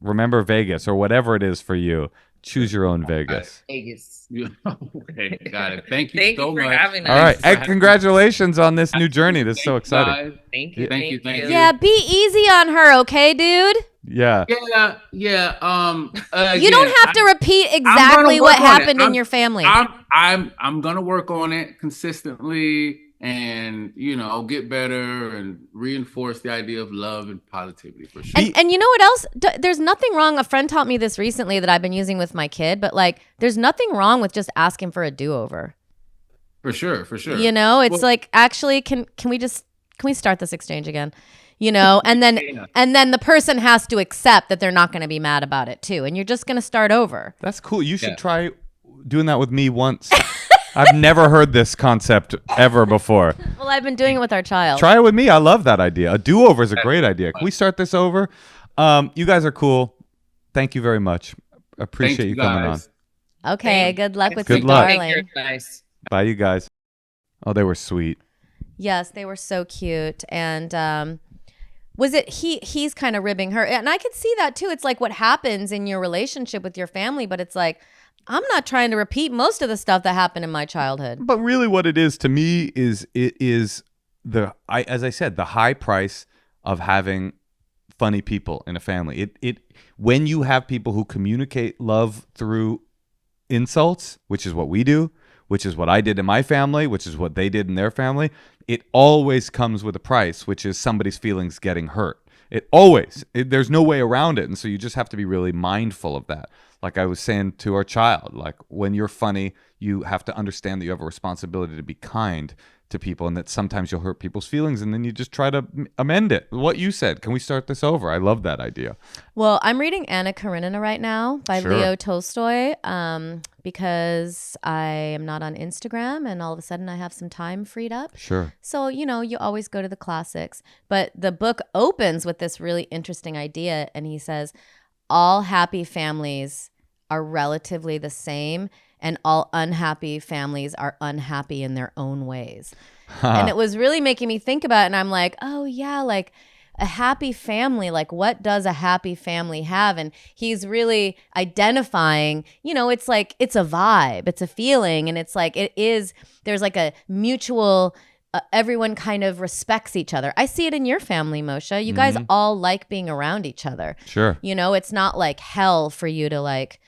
remember Vegas, or whatever it is for you. Choose your own Vegas. Vegas. Okay, got it. Thank you Thank so you for much. having us. All right. Hey, congratulations on this new journey. This is so exciting. Thank you. Thank you. Yeah, be easy on her, okay, dude? Yeah. Yeah. You don't have to repeat exactly what happened in your family. I'm gonna work on it consistently, and get better and reinforce the idea of love and positivity for sure. And you know what else? There's nothing wrong. A friend taught me this recently that I've been using with my kid, but like, there's nothing wrong with just asking for a do-over. For sure. It's like, actually, can we start this exchange again? And then the person has to accept that they're not going to be mad about it too, and you're just going to start over. That's cool. You should try doing that with me once. I've never heard this concept ever before. Well, I've been doing it with our child. Try it with me. I love that idea. A do-over is a great idea. Can we start this over? You guys are cool. Thank you very much. Appreciate you coming on. Okay, good luck with Good your luck. darling. Nice. Bye, you guys. Oh, they were sweet. Yes, they were so cute. And was it he's kind of ribbing her, and I could see that too. It's like what happens in your relationship with your family, but it's like, I'm not trying to repeat most of the stuff that happened in my childhood. But really what it is to me is as I said, the high price of having funny people in a family. When you have people who communicate love through insults, which is what we do, which is what I did in my family, which is what they did in their family, it always comes with a price, which is somebody's feelings getting hurt. There's no way around it. And so you just have to be really mindful of that. Like I was saying to our child, like when you're funny, you have to understand that you have a responsibility to be kind to people, and that sometimes you'll hurt people's feelings, and then you just try to amend it. What you said, can we start this over? I love that idea. Well, I'm reading Anna Karenina right now by Leo Tolstoy because I am not on Instagram, and all of a sudden I have some time freed up. Sure. So, you always go to the classics. But the book opens with this really interesting idea, and he says, all happy families are relatively the same, and all unhappy families are unhappy in their own ways. And it was really making me think about it. And I'm like, oh yeah, like a happy family, like what does a happy family have? And he's really identifying, it's like, it's a vibe, it's a feeling. And it's like, there's like a mutual, everyone kind of respects each other. I see it in your family, Moshe. You guys all like being around each other. Sure. It's not like hell for you to like,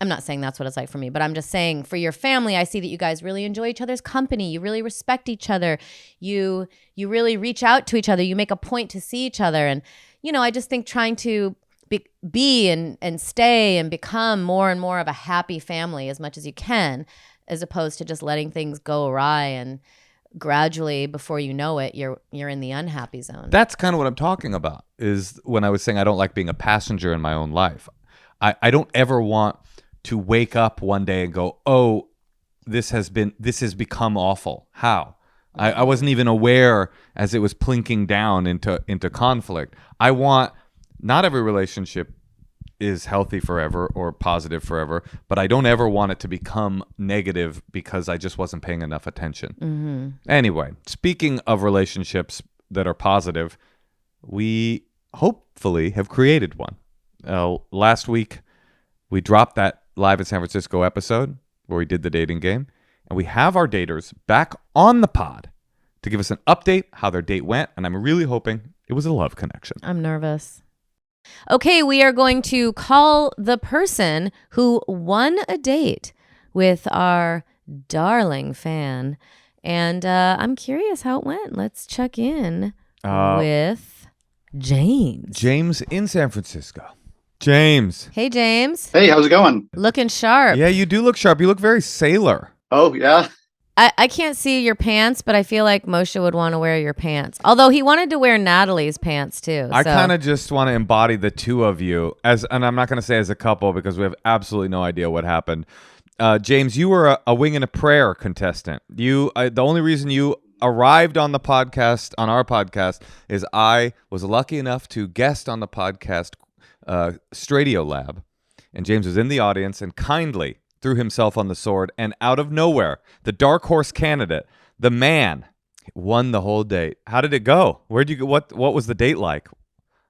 I'm not saying that's what it's like for me, but I'm just saying for your family, I see that you guys really enjoy each other's company. You really respect each other. You really reach out to each other. You make a point to see each other. And, I just think trying to be and stay and become more and more of a happy family as much as you can, as opposed to just letting things go awry and gradually, before you know it, you're in the unhappy zone. That's kind of what I'm talking about, is when I was saying I don't like being a passenger in my own life. I don't ever want to wake up one day and go, oh, this has become awful. How? I wasn't even aware as it was plinking down into conflict. I want, not every relationship is healthy forever or positive forever, but I don't ever want it to become negative because I just wasn't paying enough attention. Mm-hmm. Anyway, speaking of relationships that are positive, we hopefully have created one. Last week, we dropped that Live in San Francisco episode where we did the dating game, and we have our daters back on the pod to give us an update how their date went, and I'm really hoping it was a love connection. I'm nervous. Okay, we are going to call the person who won a date with our darling fan, and I'm curious how it went. Let's check in with James. James in San Francisco. James. Hey, James. Hey, how's it going? Looking sharp. Yeah, you do look sharp. You look very sailor. Oh, yeah? I can't see your pants, but I feel like Moshe would want to wear your pants. Although he wanted to wear Natalie's pants, too. I kind of just want to embody the two of you, and I'm not going to say as a couple because we have absolutely no idea what happened. James, you were a wing and a prayer contestant. The only reason you arrived on the podcast, on our podcast, is I was lucky enough to guest on the podcast Stradio Lab, and James was in the audience and kindly threw himself on the sword, and out of nowhere, the dark horse candidate, the man, won the whole date. How did it go? Where'd you go? What was the date like?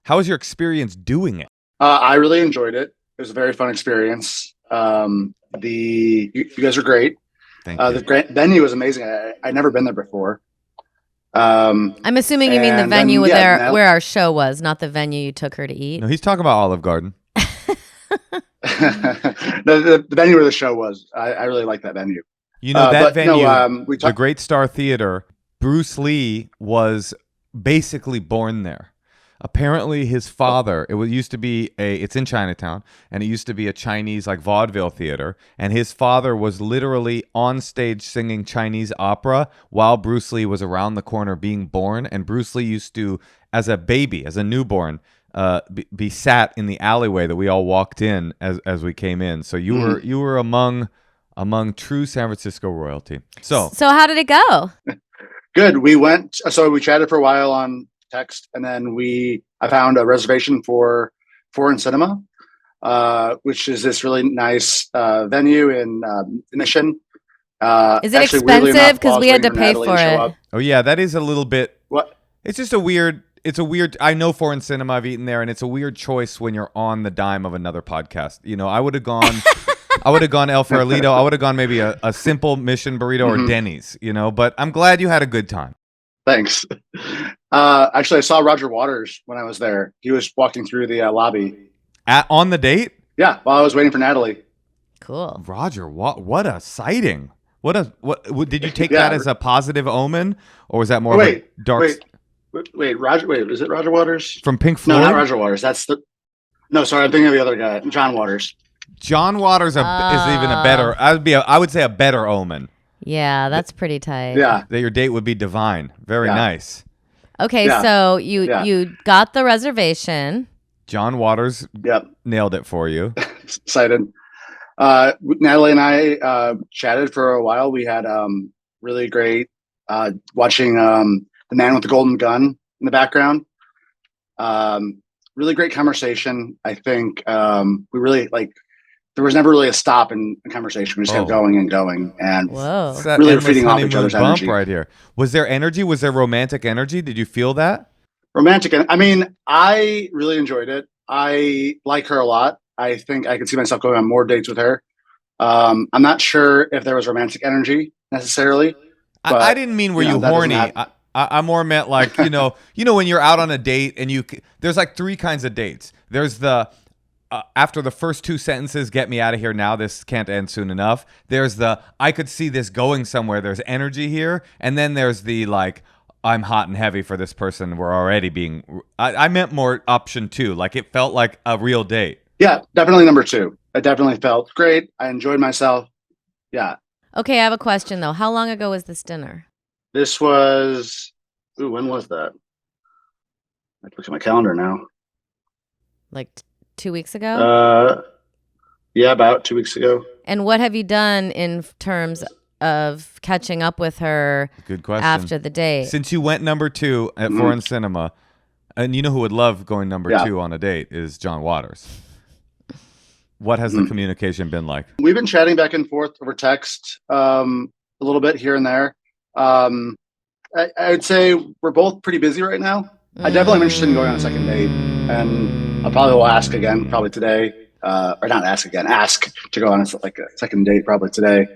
How was your experience doing it? I really enjoyed it. It was a very fun experience. You guys are great. Thank you. The venue was amazing. I'd never been there before. I'm assuming you mean the venue where our show was, not the venue you took her to eat. No, he's talking about Olive Garden. the venue where the show was. I really like that venue. That venue, the Great Star Theater, Bruce Lee was basically born there. Apparently his father, used to be it's in Chinatown, and it used to be a Chinese like vaudeville theater, and his father was literally on stage singing Chinese opera while Bruce Lee was around the corner being born, and Bruce Lee used to, as a baby, as a newborn, be sat in the alleyway that we all walked in as we came in. So you were among true San Francisco royalty. So how did it go? Good. We chatted for a while on text, and then I found a reservation for Foreign Cinema, which is this really nice venue in Mission. Is it expensive? Because we had to pay for it. Oh yeah, that is a little bit. What? It's just a weird. I know Foreign Cinema. I've eaten there, and it's a weird choice when you're on the dime of another podcast. I would have gone. I would have gone El Farolito. I would have gone maybe a simple Mission burrito or Denny's. But I'm glad you had a good time. Thanks. Actually, I saw Roger Waters when I was there. He was walking through the lobby. On the date? Yeah, while I was waiting for Natalie. Cool. Roger, what a sighting. What did you take that as a positive omen, or was that more of a dark? Roger. Is it Roger Waters from Pink Floyd? No, not Roger Waters. No, sorry, I'm thinking of the other guy, John Waters. John Waters is even a better. I would say a better omen. Yeah, that's pretty tight. Yeah, that your date would be divine. Very nice. Okay, so you got the reservation. John Waters nailed it for you. Excited. Natalie and I chatted for a while. We had really great watching The Man with the Golden Gun in the background. Really great conversation. I think we really there was never really a stop in the conversation. We just kept going and going, and really feeding off each other's energy. Right here. Was there energy? Was there romantic energy? Did you feel that? Romantic. I mean, I really enjoyed it. I like her a lot. I think I could see myself going on more dates with her. I'm not sure if there was romantic energy necessarily. But, I didn't mean were you horny. I more meant like when you're out on a date and there's like three kinds of dates. There's the after the first two sentences, get me out of here now. This can't end soon enough. There's the I could see this going somewhere. There's energy here, and then there's the like I'm hot and heavy for this person. We're already being. I meant more option two. Like it felt like a real date. Yeah, definitely number two. It definitely felt great. I enjoyed myself. Yeah. Okay, I have a question though. How long ago was this dinner? This was. Ooh, when was that? I look at my calendar now. Like 2 weeks ago? Yeah, about 2 weeks ago. And what have you done in terms of catching up with her? Good question. After the date? Since you went number two at Foreign Cinema, and you know who would love going number two on a date is John Waters. What has the communication been like? We've been chatting back and forth over text a little bit here and there. I'd say we're both pretty busy right now. I definitely am interested in going on a second date, and I probably will ask again, probably today, or not ask again, ask to go on a second date probably today.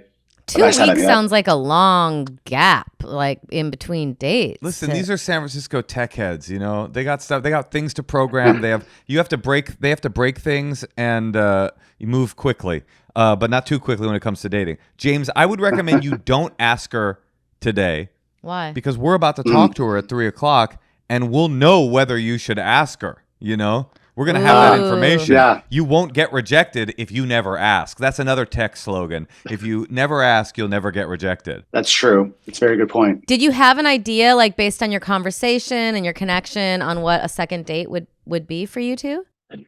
2 weeks sounds like a long gap, like in between dates. Listen, these are San Francisco tech heads. You know, they got stuff. They got things to program. They have to break things, and you move quickly, but not too quickly when it comes to dating. James, I would recommend you don't ask her today. Why? Because we're about to talk to her at 3:00, and we'll know whether you should ask her. You know, we're gonna have that information. Yeah. You won't get rejected if you never ask. That's another tech slogan. If you never ask, you'll never get rejected. That's true. It's a very good point. Did you have an idea, like based on your conversation and your connection, on what a second date would be for you two?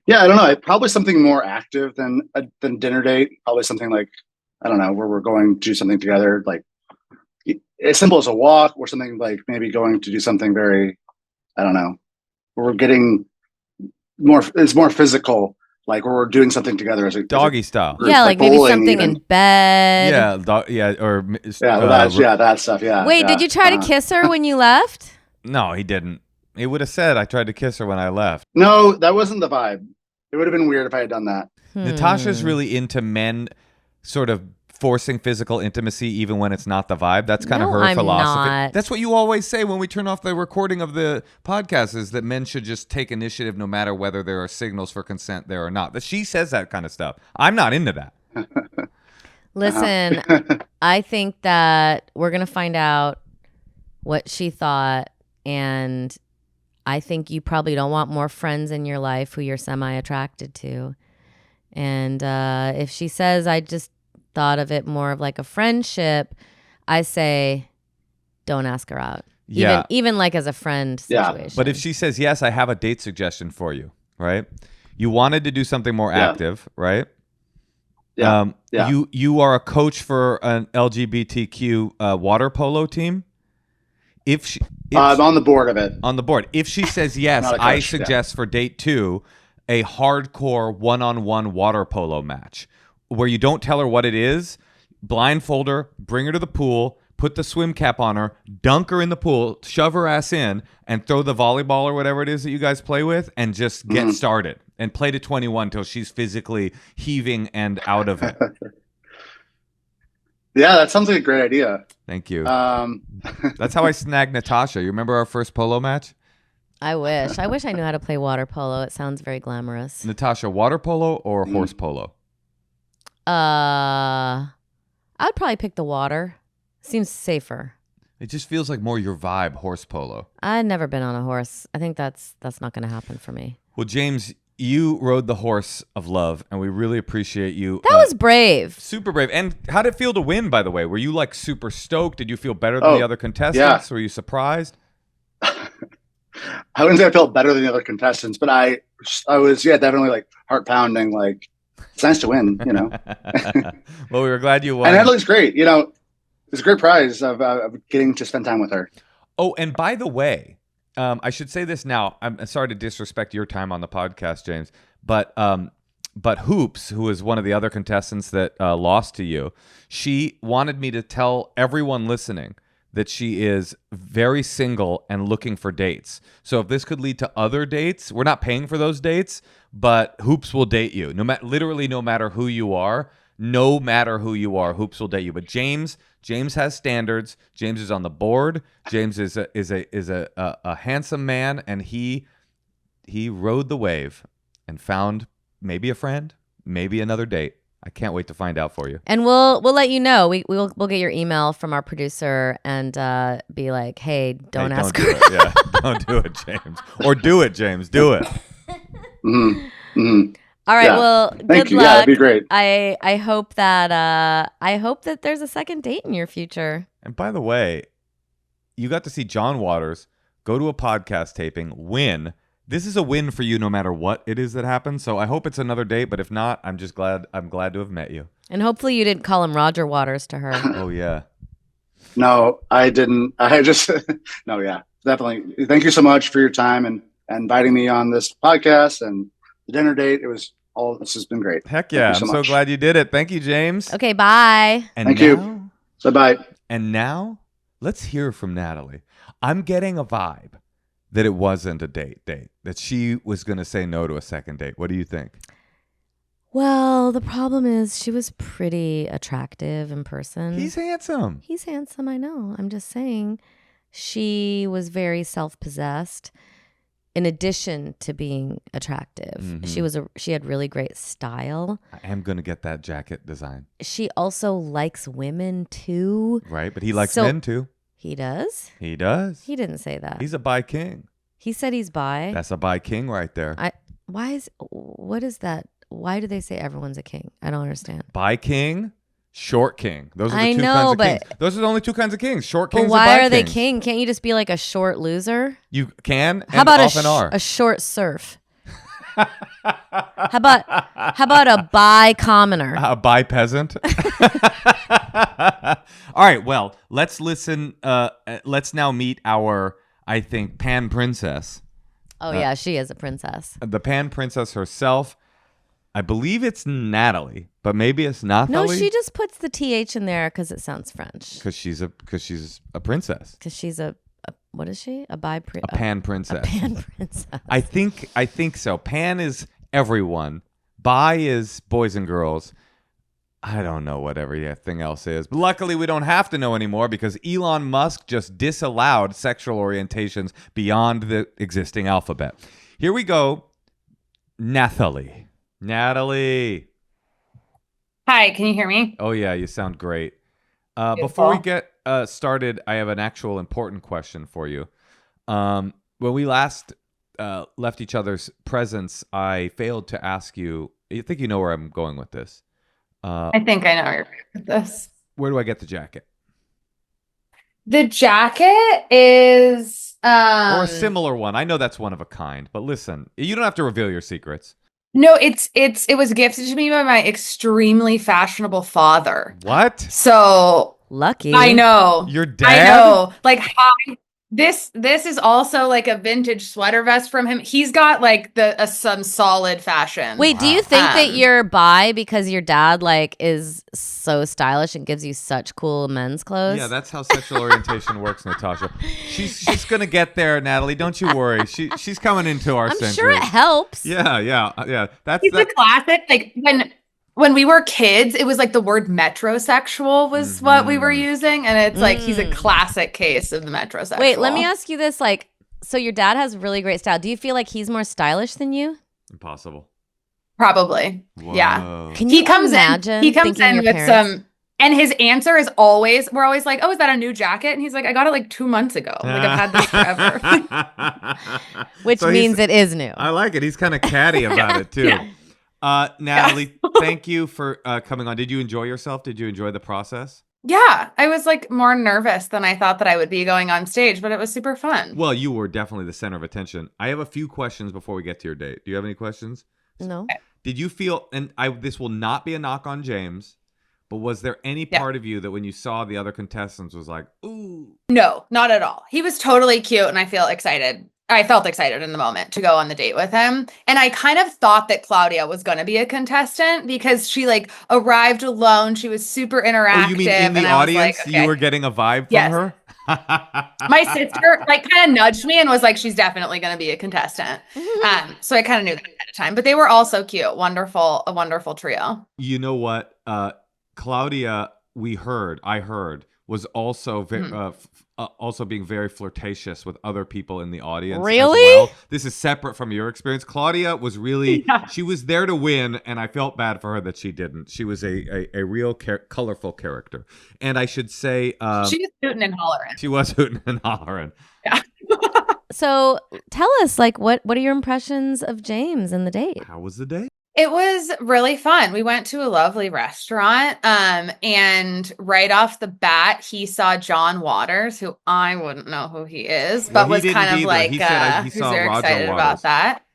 Yeah, I don't know. Probably something more active than dinner date. Probably something like, I don't know, where we're going to do something together, like as simple as a walk, or something like maybe going to do something very, I don't know, where we're getting more. It's more physical, like where we're doing something together as a doggy style. Group, yeah, like maybe something even. In bed. That stuff. Yeah. Wait, did you try to kiss her when you left? No, he didn't. He would have said I tried to kiss her when I left. No, that wasn't the vibe. It would have been weird if I had done that. Natasha's really into men sort of forcing physical intimacy even when it's not the vibe. That's kind of her philosophy. Not. That's what you always say when we turn off the recording of the podcast, is that men should just take initiative no matter whether there are signals for consent there or not. But she says that kind of stuff. I'm not into that. Listen, I think that we're going to find out what she thought, and I think you probably don't want more friends in your life who you're semi-attracted to. And if she says, I just thought of it more of like a friendship, I say don't ask her out. Yeah. Even like as a friend situation. Yeah. But if she says, yes, I have a date suggestion for you, right? You wanted to do something more active, right? Yeah. You are a coach for an LGBTQ water polo team. I'm on the board of it. On the board. If she says yes, I suggest for date 2 a hardcore one-on-one water polo match where you don't tell her what it is, blindfold her, bring her to the pool, put the swim cap on her, dunk her in the pool, shove her ass in, and throw the volleyball or whatever it is that you guys play with, and just get started and play to 21 till she's physically heaving and out of it. Yeah, that sounds like a great idea. Thank you. That's how I snagged Natasha. You remember our first polo match? I wish I knew how to play water polo. It sounds very glamorous. Natasha, water polo or horse polo? I'd probably pick the water. Seems safer. It just feels like more your vibe, horse polo. I've never been on a horse. I think that's not going to happen for me. Well, James, you rode the horse of love, and we really appreciate you. That was brave. Super brave. And how did it feel to win, by the way? Were you like super stoked? Did you feel better than the other contestants? Yeah. Were you surprised? I wouldn't say I felt better than the other contestants, but I was, definitely like heart pounding. Like, it's nice to win, you know. Well, we were glad you won. And Natalie's great. You know, it's a great prize of getting to spend time with her. Oh, and by the way, I should say this now. I'm sorry to disrespect your time on the podcast, James, but Hoops, who is one of the other contestants that lost to you, she wanted me to tell everyone listening that she is very single and looking for dates. So if this could lead to other dates, we're not paying for those dates, but Hoops will date you. Literally no matter who you are, Hoops will date you. But James has standards. James is on the board. James is a handsome man, and he rode the wave and found maybe a friend, maybe another date. I can't wait to find out for you. And we'll let you know. We'll get your email from our producer and be like, hey, don't ask do her. it. Yeah, don't do it, James. Or do it, James. Do it. Mm-hmm. Mm-hmm. All right. Yeah. Well, Thank good you. luck. Yeah, it'd be great. I hope that there's a second date in your future. And by the way, you got to see John Waters go to a podcast taping, win. This is a win for you no matter what it is that happens. So I hope it's another date, but if not, I'm glad to have met you. And hopefully you didn't call him Roger Waters to her. Oh yeah. No, I didn't. I just no, yeah, definitely. Thank you so much for your time and inviting me on this podcast and the dinner date. This has been great. Heck yeah. I'm so glad you did it. Thank you, James. Okay, bye. And Thank you. So bye. And now let's hear from Natalie. I'm getting a vibe that it wasn't a date, that she was going to say no to a second date. What do you think? Well, the problem is she was pretty attractive in person. He's handsome. He's handsome, I know. I'm just saying she was very self-possessed in addition to being attractive. Mm-hmm. She had really great style. I am going to get that jacket design. She also likes women too. Right, but he likes men too. He does? He does. He didn't say that. He's a bi king. He said he's bi. That's a bi king right there. What is that? Why do they say everyone's a king? I don't understand. Bi king, short king. Those are the I two know, kinds of but- kings. Those are the only two kinds of kings. Short kings But why and bi are they kings. king? Can't you just be like a short loser? You can How and about often are. a short serf? How about a bi commoner? A bi peasant. All right, well, let's listen. Let's now meet our, I think, Pan Princess. Oh yeah, she is a princess. The Pan Princess herself. I believe it's Natalie, but maybe it's Natalie. No, she just puts the th in there because it sounds French. Because she's a princess. Because she's a what is she? A Pan Princess. A pan princess. I think so. Pan is everyone. Bi is boys and girls. I don't know what everything else is. But luckily, we don't have to know anymore because Elon Musk just disallowed sexual orientations beyond the existing alphabet. Here we go. Natalie. Hi, can you hear me? Oh, yeah, you sound great. Beautiful. Before we get started, I have an actual important question for you. When we last left each other's presence, I failed to ask you. I think you know where I'm going with this. I think I know where you're going with this. Where do I get the jacket? The jacket is Or a similar one. I know that's one of a kind, but listen, you don't have to reveal your secrets. No, it was gifted to me by my extremely fashionable father. What? So Lucky. I know. Your dad? I know. Like this is also like a vintage sweater vest from him. He's got like some solid fashion. Wait, do you think that you're bi because your dad like is so stylish and gives you such cool men's clothes? Yeah, that's how sexual orientation works, Natasha. She's gonna get there, Natalie. Don't you worry. She's coming into our I'm century. sure it helps. Yeah. He's a classic. Like when we were kids, it was like the word metrosexual was what we were using. And it's like he's a classic case of the metrosexual. Wait, let me ask you this. Like, so your dad has really great style. Do you feel like he's more stylish than you? Impossible. Probably. Whoa. Yeah. Can you imagine? He comes thinking in your with parents- and his answer is always, we're always like, oh, is that a new jacket? And he's like, I got it like 2 months ago. Like I've had this forever. Which So means it is new. I like it. He's kind of catty about it too. Yeah. Natalie, thank you for coming on. Did you enjoy yourself? Did you enjoy the process? Yeah. I was like more nervous than I thought that I would be going on stage, but it was super fun. Well, you were definitely the center of attention. I have a few questions before we get to your date. Do you have any questions? No. Did you feel, and this will not be a knock on James, but was there any part of you that when you saw the other contestants was like, ooh? No, not at all. He was totally cute and I felt excited in the moment to go on the date with him. And I kind of thought that Claudia was going to be a contestant because she like arrived alone. She was super interactive. Oh, you mean in the and I was audience like, okay. you were getting a vibe from Yes. her? My sister like kind of nudged me and was like, she's definitely going to be a contestant. So I kind of knew that ahead of time, but they were all so cute. Wonderful, a wonderful trio. You know what? Claudia, I heard, was also also being very flirtatious with other people in the audience. Really? As well. This is separate from your experience. Claudia was really, she was there to win, and I felt bad for her that she didn't. She was a real colorful character. And I should say... she was hooting and hollering. She was hooting and hollering. Yeah. So tell us, like, what are your impressions of James and the date? How was the day? It was really fun. We went to a lovely restaurant, and right off the bat, he saw John Waters, who I wouldn't know who he is, but was kind of like, he said he who's saw very Roger excited Waters. about that.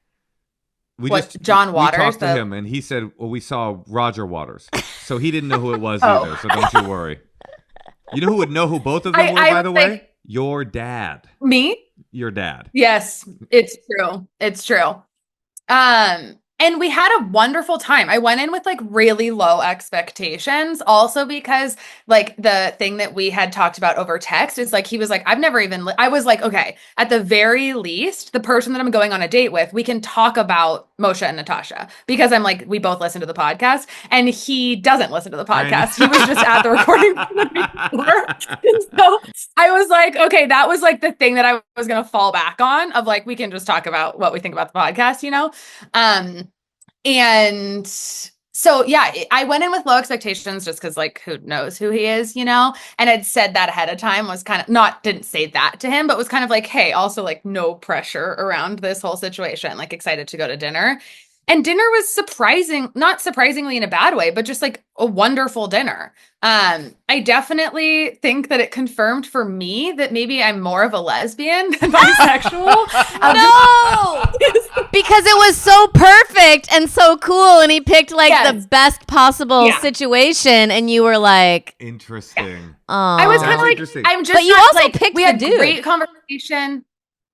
We John Waters? talked to him, and he said, well, we saw Roger Waters. So he didn't know who it was either, so don't you worry. You know who would know who both of them were, by the way? Your dad. Me? Your dad. Yes, it's true. It's true. And we had a wonderful time. I went in with like really low expectations, also because like the thing that we had talked about over text is like, he was like, I've never even, I was like, okay, at the very least, the person that I'm going on a date with, we can talk about Moshe and Natasha, because I'm like, we both listen to the podcast, and he doesn't listen to the podcast. He was just at the recording before. So I was like, okay, that was like the thing that I was going to fall back on, of like, we can just talk about what we think about the podcast, you know? And so, yeah, I went in with low expectations just because, like, who knows who he is, you know? And I'd said that ahead of time, was kind of didn't say that to him, but was kind of like, hey, also, like, no pressure around this whole situation, like, excited to go to dinner. And dinner was not surprisingly in a bad way, but just like a wonderful dinner. I definitely think that it confirmed for me that maybe I'm more of a lesbian than bisexual. No! Because it was so perfect and so cool, and he picked like the best possible situation, and you were like... Interesting. I was kind of like, I'm just... But you also like, picked we the had dude. Great conversation.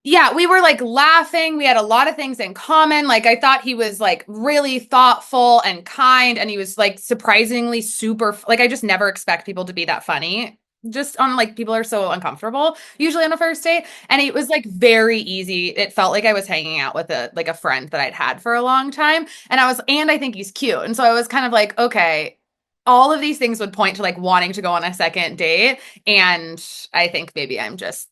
Yeah, we were like laughing. We had a lot of things in common. Like, I thought he was like really thoughtful and kind, and he was like surprisingly super, like, I just never expect people to be that funny. Just on like, people are so uncomfortable usually on a first date. And it was like very easy. It felt like I was hanging out with a friend that I'd had for a long time. And I think he's cute. And so I was kind of like, okay, all of these things would point to like wanting to go on a second date. And I think maybe I'm just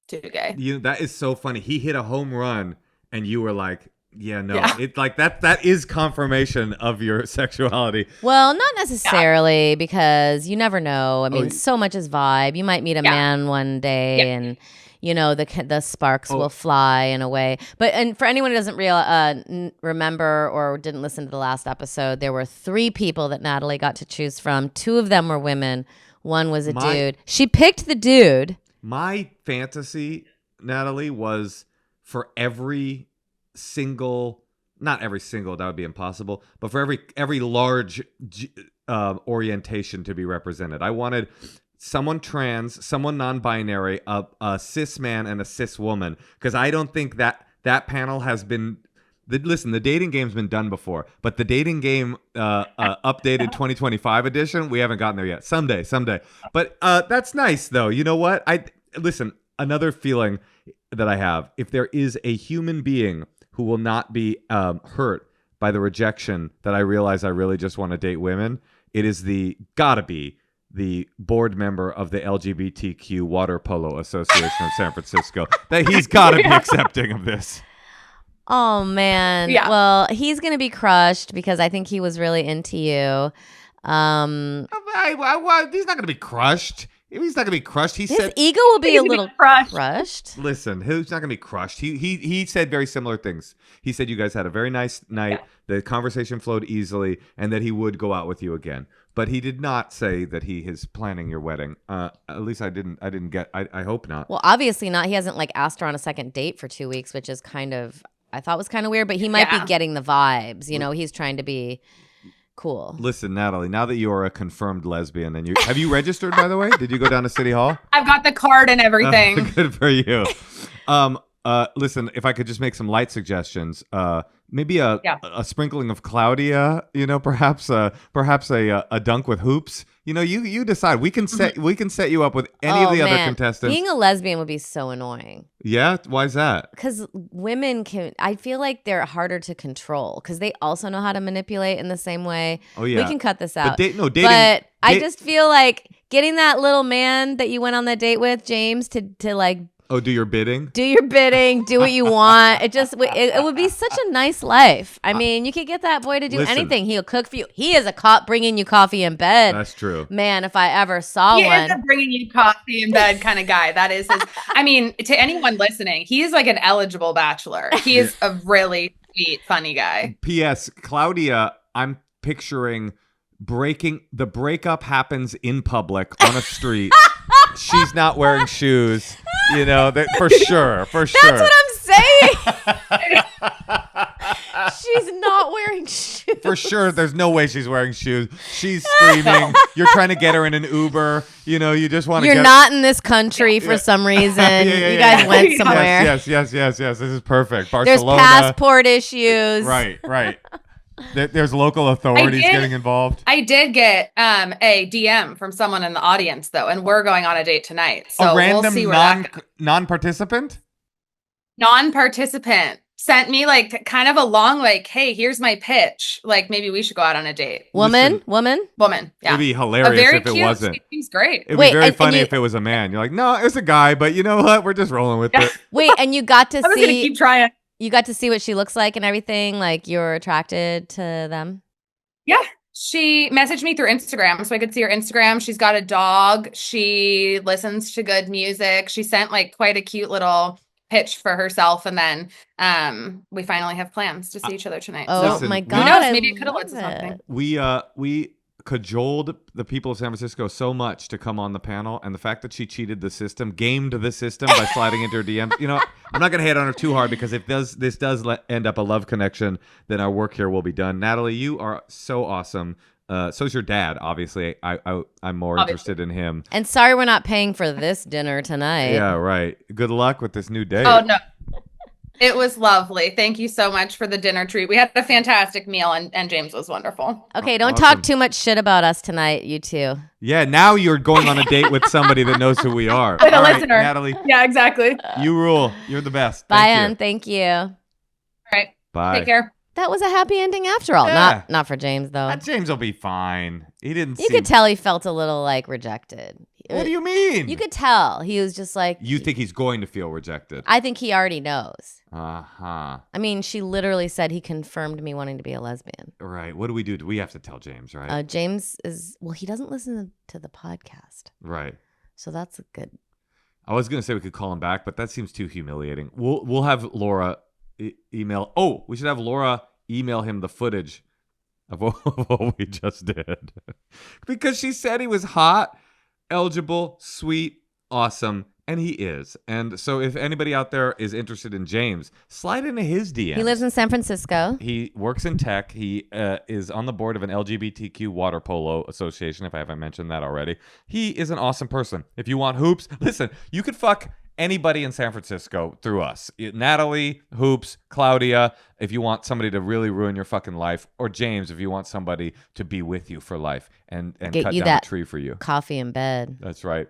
too gay. That is so funny. He hit a home run, and you were like, it's like that is confirmation of your sexuality. Well, not necessarily, because you never know. I mean, so much is vibe. You might meet a man one day, and you know the sparks will fly in a way. And for anyone who doesn't remember or didn't listen to the last episode, there were 3 people that Natalie got to choose from. 2 of them were women. One was a dude. She picked the dude. My fantasy, Natalie, was for every single, not every single, that would be impossible, but for every large orientation to be represented. I wanted someone trans, someone non-binary, a cis man, and a cis woman, because I don't think that panel has been... Listen, the dating game's been done before, but the dating game updated 2025 edition, we haven't gotten there yet. Someday. But that's nice, though. You know what? Listen, another feeling that I have, if there is a human being who will not be hurt by the rejection that I realize I really just want to date women, it is gotta be the board member of the LGBTQ Water Polo Association of San Francisco. That he's gotta be accepting of this. Oh, man. Yeah. Well, he's going to be crushed because I think he was really into you. He's not going to be crushed. He's not going to be crushed. His ego will be a little crushed. Listen, he's not going to be crushed. He said very similar things. He said you guys had a very nice night. Yeah. The conversation flowed easily, and that he would go out with you again. But he did not say that he is planning your wedding. At least I didn't get. I hope not. Well, obviously not. He hasn't like asked her on a second date for 2 weeks, which is I thought was kind of weird, but he might be getting the vibes. You know, he's trying to be cool. Listen, Natalie, now that you are a confirmed lesbian, and have you registered, by the way? Did you go down to City Hall? I've got the card and everything. Good for you. listen, if I could just make some light suggestions, maybe a sprinkling of Claudia, perhaps a dunk with hoops. You decide. We can set you up with any of the other contestants. Being a lesbian would be so annoying. Yeah, why is that? Because women I feel like they're harder to control because they also know how to manipulate in the same way. Oh yeah, we can cut this out. Dating. I just feel like getting that little man that you went on the date with, James, to like. Oh, do your bidding. Do what you want. It would be such a nice life. I mean, you could get that boy to do anything. He'll cook for you. He is a cop bringing you coffee in bed. That's true. Man, if I ever saw one. He is a bringing you coffee in bed kind of guy. That is his. I mean, to anyone listening, he is like an eligible bachelor. He is a really sweet, funny guy. P.S. Claudia, I'm picturing the breakup happens in public on a street. She's not wearing shoes. For sure. That's what I'm saying. She's not wearing shoes. For sure, there's no way she's wearing shoes. She's screaming. You're trying to get her in an Uber. You just want to You're not in this country for some reason. You guys went somewhere. Yes. This is perfect. Barcelona. There's passport issues. Right. There's local authorities getting involved. I did get a DM from someone in the audience though, and we're going on a date tonight. So a random we'll see where non-participant sent me like kind of a long hey, here's my pitch. Like maybe we should go out on a date. Woman. Yeah, it'd be hilarious if it wasn't. He seems great. It'd be very funny if it was a man. You're like, no, it was a guy, but you know what? We're just rolling with it. Wait, and you got to I was gonna keep trying. You got to see what she looks like and everything? Like you're attracted to them? Yeah. She messaged me through Instagram so I could see her Instagram. She's got a dog. She listens to good music. She sent quite a cute little pitch for herself. And then we finally have plans to see each other tonight. Oh, so my who God. knows? Maybe it could have led to something. We cajoled the people of San Francisco so much to come on the panel, and the fact that she cheated the system, gamed the system by sliding into her DMs. I'm not going to hate on her too hard because if this does end up a love connection, then our work here will be done. Natalie, you are so awesome. So's your dad, obviously. I'm more interested in him. And sorry we're not paying for this dinner tonight. Yeah, right. Good luck with this new date. Oh, no. It was lovely. Thank you so much for the dinner treat. We had a fantastic meal and James was wonderful. Okay, don't talk too much shit about us tonight, you two. Yeah, now you're going on a date with somebody that knows who we are. With a listener. Natalie. Yeah, exactly. You rule. You're the best. Bye, Ann. Thank you. All right. Bye. Take care. That was a happy ending after all. Yeah. Not for James, though. James will be fine. He didn't You could tell he felt a little rejected. What do you mean? You could tell. He was just like... You think he's going to feel rejected? I think he already knows. Uh-huh. I mean, she literally said he confirmed me wanting to be a lesbian. Right. What do we do? We have to tell James, right? James is... Well, he doesn't listen to the podcast. Right. So that's a good... I was going to say we could call him back, but that seems too humiliating. We'll have Laura email... Oh, we should have Laura email him the footage of what we just did. Because she said he was hot, eligible, sweet, awesome, and he is. And so if anybody out there is interested in James, slide into his DMs. He lives in San Francisco. He works in tech. He is on the board of an LGBTQ water polo association, if I haven't mentioned that already. He is an awesome person. If you want hoops, listen, you could fuck anybody in San Francisco through us. Natalie, Hoops, Claudia, if you want somebody to really ruin your fucking life, or James, if you want somebody to be with you for life and cut down a tree for you. Coffee in bed. That's right.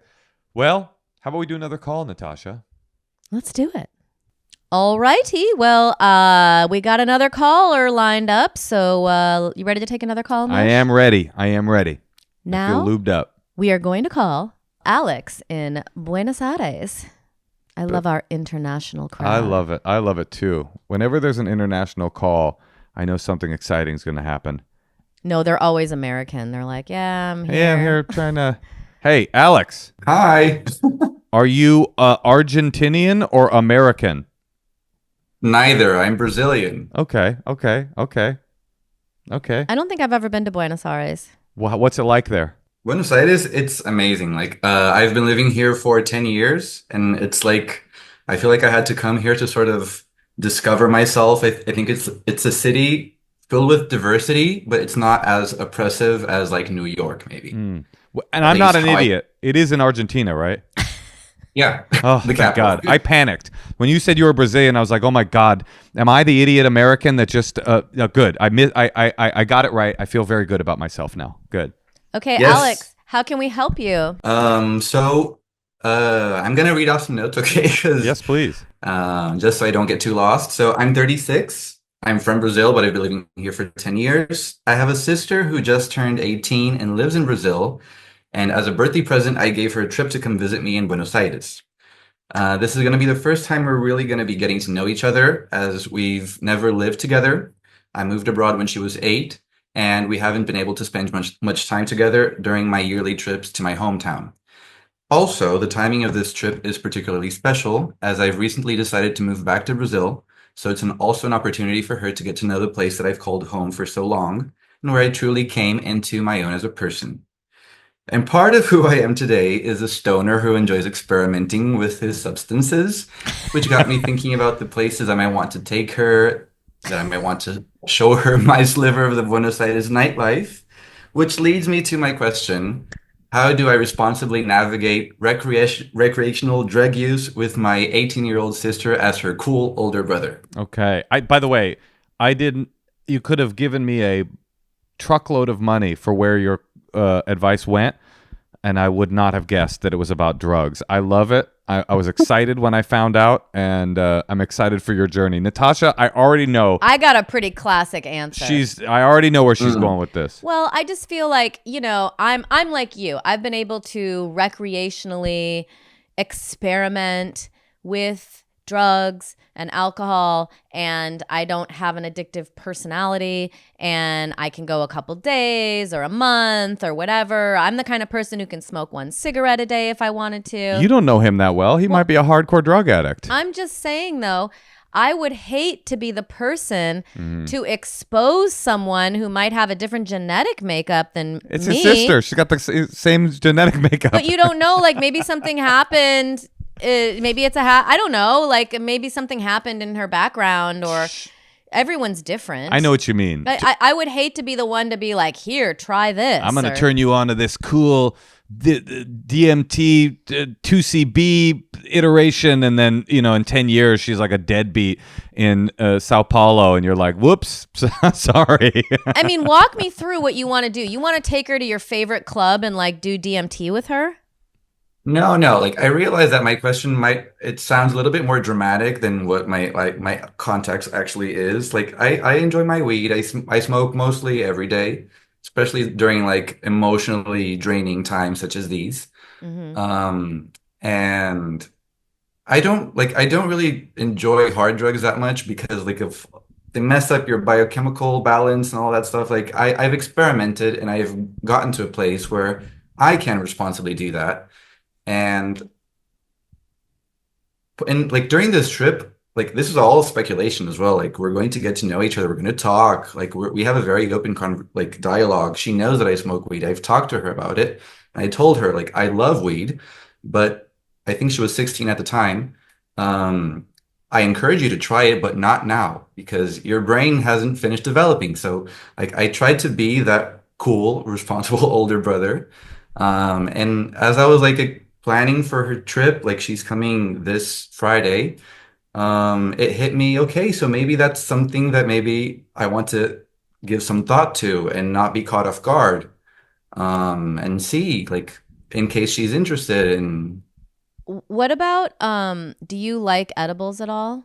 Well, how about we do another call, Natasha? Let's do it. All righty. Well, we got another caller lined up. So you ready to take another call, Moshe? I am ready. Now, I feel lubed up. We are going to call Alex in Buenos Aires. I love our international crowd. I love it too. Whenever there's an international call, I know something exciting is going to happen. No, they're always American. They're like, yeah, I'm here. Yeah, I'm here trying to... Hey, Alex. Hi. Are you Argentinian or American? Neither. I'm Brazilian. Okay. I don't think I've ever been to Buenos Aires. What's it like there? Buenos Aires, it's amazing. I've been living here for 10 years, and it's I feel like I had to come here to sort of discover myself. I think it's a city filled with diversity, but it's not as oppressive as New York, maybe. And I'm not an idiot. It is in Argentina, right? Yeah, Oh, the thank capital. God. I panicked. When you said you were Brazilian, I was like, oh my God, am I the idiot American that just, good. I got it right. I feel very good about myself now. Good. Okay, Yes. Alex, how can we help you? So I'm gonna read off some notes, okay? Because Yes, please. just so I don't get too lost. So I'm 36. I'm from Brazil, but I've been living here for 10 years. I have a sister who just turned 18 and lives in Brazil. And as a birthday present, I gave her a trip to come visit me in Buenos Aires. This is going to be the first time we're really going to be getting to know each other, as we've never lived together. I moved abroad when she was 8, and we haven't been able to spend much time together during my yearly trips to my hometown. Also, the timing of this trip is particularly special, as I've recently decided to move back to Brazil, so it's also an opportunity for her to get to know the place that I've called home for so long, and where I truly came into my own as a person. And part of who I am today is a stoner who enjoys experimenting with his substances, which got me thinking about the places I might want to take her, that I might want to show her my sliver of the Buenos Aires nightlife, which leads me to my question. How do I responsibly navigate recreational drug use with my 18-year-old sister as her cool older brother? Okay. By the way, you could have given me a truckload of money for where your advice went, and I would not have guessed that it was about drugs. I love it. I was excited when I found out, and I'm excited for your journey. Natasha, I already know. I got a pretty classic answer. I already know where she's going with this. Well, I just feel like, I'm like you. I've been able to recreationally experiment with drugs and alcohol, and I don't have an addictive personality, and I can go a couple days or a month or whatever. I'm the kind of person who can smoke one cigarette a day if I wanted to. You don't know him that well. He might be a hardcore drug addict. I'm just saying, though, I would hate to be the person to expose someone who might have a different genetic makeup than It's me. his sister. She's got the same genetic makeup. But you don't know, like maybe something happened. Maybe it's I don't know, like maybe something happened in her background, or everyone's different. I know what you mean. I would hate to be the one to be like, here, try this. I'm going to turn you on to this cool DMT 2CB iteration, and then, in 10 years, she's like a deadbeat in Sao Paulo, and you're like, whoops, sorry. I mean, walk me through what you want to do. You want to take her to your favorite club and like do DMT with her? No. Like, I realize that my question it sounds a little bit more dramatic than what my context actually is. Like, I enjoy my weed. I smoke mostly every day, especially during like emotionally draining times such as these. Mm-hmm. And I don't really enjoy hard drugs that much, because like if they mess up your biochemical balance and all that stuff. Like, I've experimented, and I've gotten to a place where I can responsibly do that. And like during this trip, like this is all speculation as well. Like, we're going to get to know each other. We're going to talk. Like, we have a very open dialogue. She knows that I smoke weed. I've talked to her about it. And I told her, like, I love weed, but I think she was 16 at the time. I encourage you to try it, but not now, because your brain hasn't finished developing. So like, I tried to be that cool, responsible older brother. And as I was like planning for her trip, like she's coming this Friday, it hit me, okay, so maybe that's something that maybe I want to give some thought to and not be caught off guard, and see, like, in case she's interested in. What about, do you like edibles at all?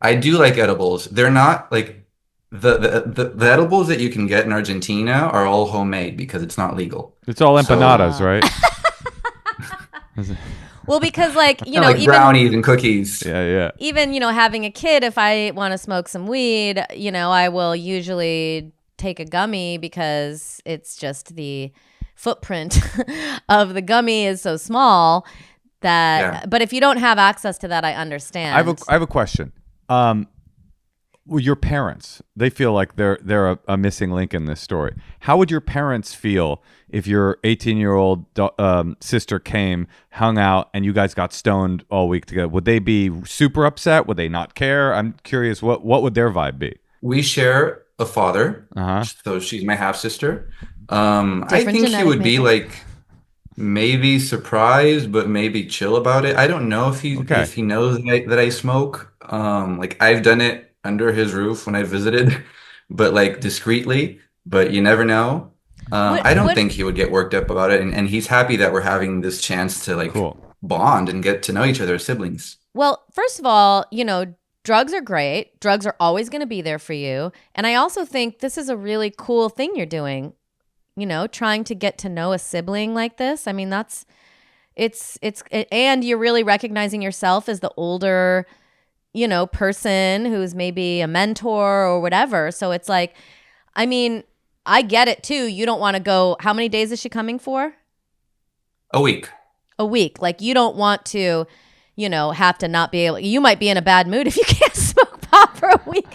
I do like edibles. They're not like the edibles that you can get in Argentina are all homemade because it's not legal. It's all empanadas, right? Well, because like, like even brownies and cookies. Yeah. even, having a kid, if I want to smoke some weed, I will usually take a gummy because it's just the footprint of the gummy is so small that, but if you don't have access to that, I understand. I have a question. Well, your parents, they feel like they're a missing link in this story. How would your parents feel if your 18-year-old sister came, hung out, and you guys got stoned all week together? Would they be super upset? Would they not care? I'm curious, what would their vibe be? We share a father, Uh-huh. so she's my half sister. I think he genetic would be makeup. like, maybe surprised, but maybe chill about it. I don't know Okay. if he knows that I smoke. Like I've done it under his roof when I visited, but like discreetly. But you never know. I don't What think he would get worked up about it, and he's happy that we're having this chance to like Cool. bond and get to know each other as siblings. Well, first of all, drugs are great. Drugs are always going to be there for you. And I also think this is a really cool thing you're doing, trying to get to know a sibling like this. I mean, and you're really recognizing yourself as the older, person who's maybe a mentor or whatever. So it's like, I mean, I get it too. You don't want to go, how many days is she coming for? A week. A week. Like you don't want to, have to not be able, you might be in a bad mood if you can't smoke pot for a week.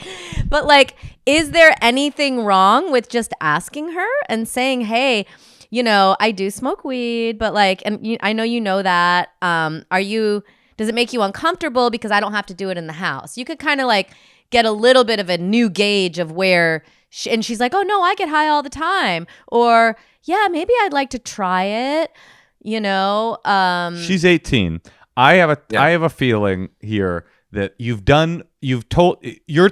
But like, is there anything wrong with just asking her and saying, hey, I do smoke weed, but like, and I know you know that. Does it make you uncomfortable because I don't have to do it in the house? You could kind of like get a little bit of a new gauge of where, and she's like, oh no, I get high all the time. Or yeah, maybe I'd like to try it. She's 18. I have a feeling here that you're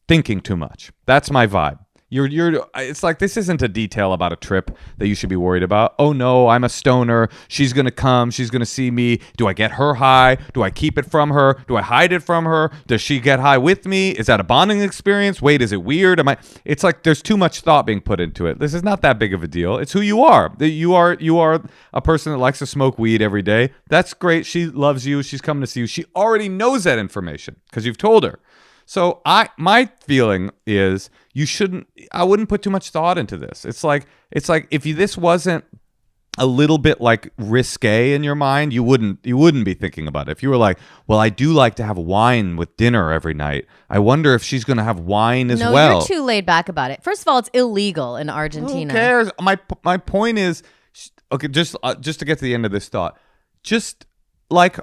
thinking too much. That's my vibe. It's like this isn't a detail about a trip that you should be worried about. Oh no, I'm a stoner. She's going to come. She's going to see me. Do I get her high? Do I keep it from her? Do I hide it from her? Does she get high with me? Is that a bonding experience? Wait, is it weird? It's like there's too much thought being put into it. This is not that big of a deal. It's who you are. You are a person that likes to smoke weed every day. That's great. She loves you. She's coming to see you. She already knows that information because you've told her. So my feeling is I wouldn't put too much thought into this. It's like if this wasn't a little bit like risque in your mind, you wouldn't be thinking about it. If you were like, well, I do like to have wine with dinner every night. I wonder if she's going to have wine as well. No, you're too laid back about it. First of all, it's illegal in Argentina. Who cares? My point is, okay, just to get to the end of this thought, just like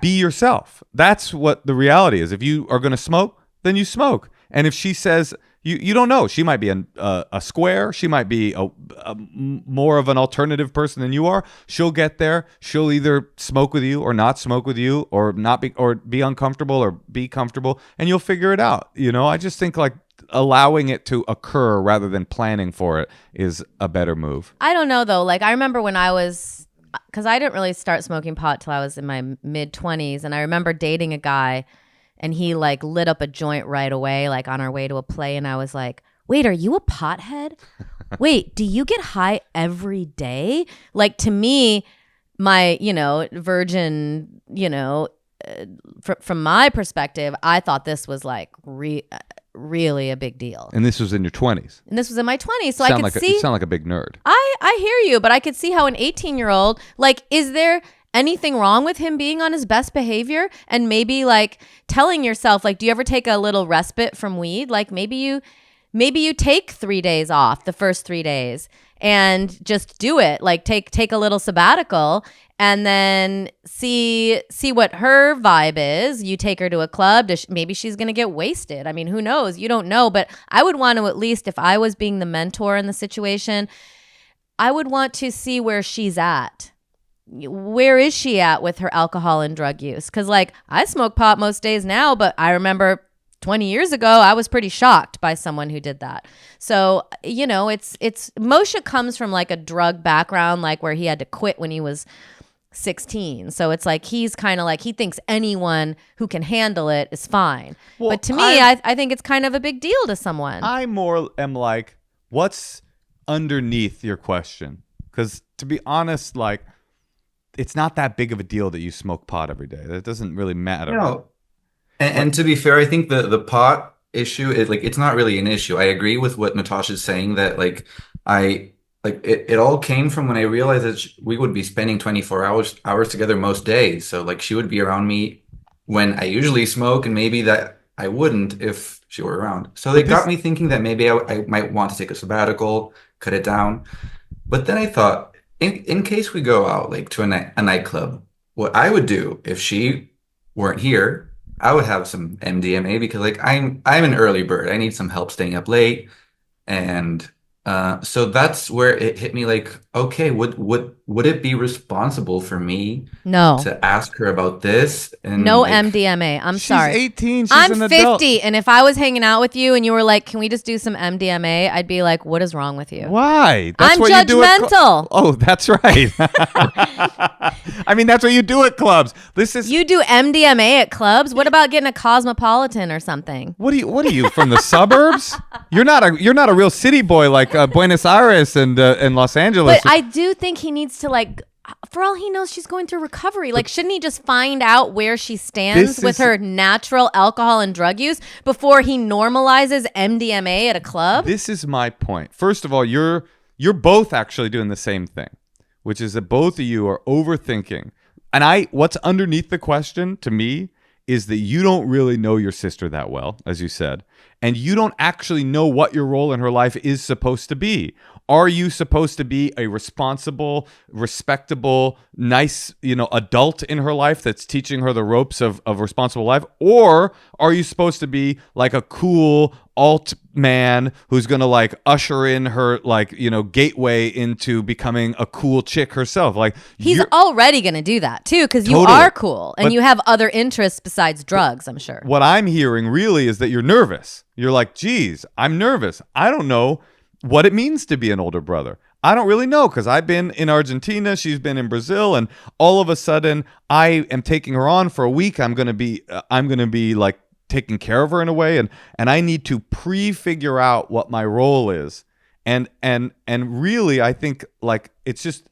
be yourself. That's what the reality is. If you are going to smoke, then you smoke. And if she says, you don't know, she might be a square. She might be a more of an alternative person than you are. She'll get there. She'll either smoke with you or not smoke with you, or be uncomfortable or be comfortable, and you'll figure it out. I just think like allowing it to occur rather than planning for it is a better move. I don't know though. Like I remember when because I didn't really start smoking pot till I was in my mid-20s, and I remember dating a guy, and he like lit up a joint right away, like on our way to a play, and I was like, wait, are you a pothead? Wait, do you get high every day? Like to me, my, virgin, from my perspective, I thought this was like really a big deal. And this was in your 20s. And this was in my 20s, so I could see. You sound like a big nerd. I hear you, but I could see how an 18-year-old, like, is there anything wrong with him being on his best behavior? And maybe like telling yourself, like, do you ever take a little respite from weed? Like maybe you take 3 days off, the first 3 days, and just do it. Like take a little sabbatical, and then see what her vibe is. You take her to a club. Maybe she's going to get wasted. I mean, who knows? You don't know. But I would want to, at least if I was being the mentor in the situation, I would want to see where she's at. Where is she at with her alcohol and drug use? Because like I smoke pot most days now, but I remember 20 years ago, I was pretty shocked by someone who did that. So, it's Moshe comes from like a drug background, like where he had to quit when he was 16. So it's like he's kind of like he thinks anyone who can handle it is fine. Well, but to me, I think it's kind of a big deal to someone. I more am like, what's underneath your question? Because to be honest, like it's not that big of a deal that you smoke pot every day. That doesn't really matter. No. And to be fair, I think the pot issue is like it's not really an issue. I agree with what Natasha's saying that like it all came from when I realized that we would be spending 24 hours together most days. So like she would be around me when I usually smoke, and maybe that I wouldn't if she were around. So it got me thinking that maybe I might want to take a sabbatical, cut it down. But then I thought, in case we go out like to a nightclub, what I would do if she weren't here, I would have some MDMA because like I'm an early bird. I need some help staying up late, and So that's where it hit me like, okay, would it be responsible for me No. to ask her about this? And No like, MDMA. I'm She's sorry. 18. She's I'm an 50, adult. and if I was hanging out with you and you were like, "Can we just do some MDMA?" I'd be like, "What is wrong with you?" Why? I'm what you do at judgmental. Oh, that's right. I mean, that's what you do at clubs. This is You do MDMA at clubs? What about getting a Cosmopolitan or something? What are you from the suburbs? You're not a real city boy like Buenos Aires and Los Angeles. But I do think he needs to, like, for all he knows, she's going through recovery. Like, shouldn't he just find out where she stands with her natural alcohol and drug use before he normalizes MDMA at a club? This is my point. First of all, you're both actually doing the same thing, which is that both of you are overthinking. And what's underneath the question to me is that you don't really know your sister that well, as you said, and you don't actually know what your role in her life is supposed to be. Are you supposed to be a responsible, respectable, nice, adult in her life that's teaching her the ropes of responsible life? Or are you supposed to be like a cool alt man who's going to like usher in her gateway into becoming a cool chick herself? Like He's already going to do that too, because you Totally. are cool and But- you have other interests besides drugs, I'm sure. What I'm hearing really is that you're nervous. You're like, geez, I'm nervous. I don't know what it means to be an older brother. I don't really know because I've been in Argentina, she's been in Brazil, and all of a sudden I am taking her on for a week. I'm gonna be like taking care of her in a way, and I need to pre-figure out what my role is. And really, I think like it's just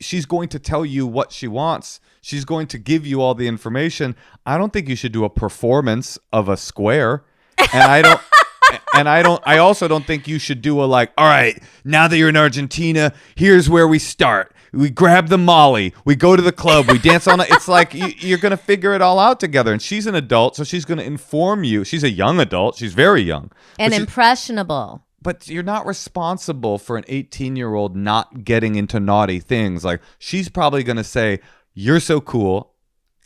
she's going to tell you what she wants. She's going to give you all the information. I don't think you should do a performance of a square. And I also don't think you should do a like, all right, now that you're in Argentina, here's where we start. We grab the Molly, we go to the club, we dance on it. It's like you're going to figure it all out together. And she's an adult, so she's going to inform you. She's a young adult. She's very young. And impressionable. But you're not responsible for an 18-year-old not getting into naughty things. Like, she's probably going to say, you're so cool.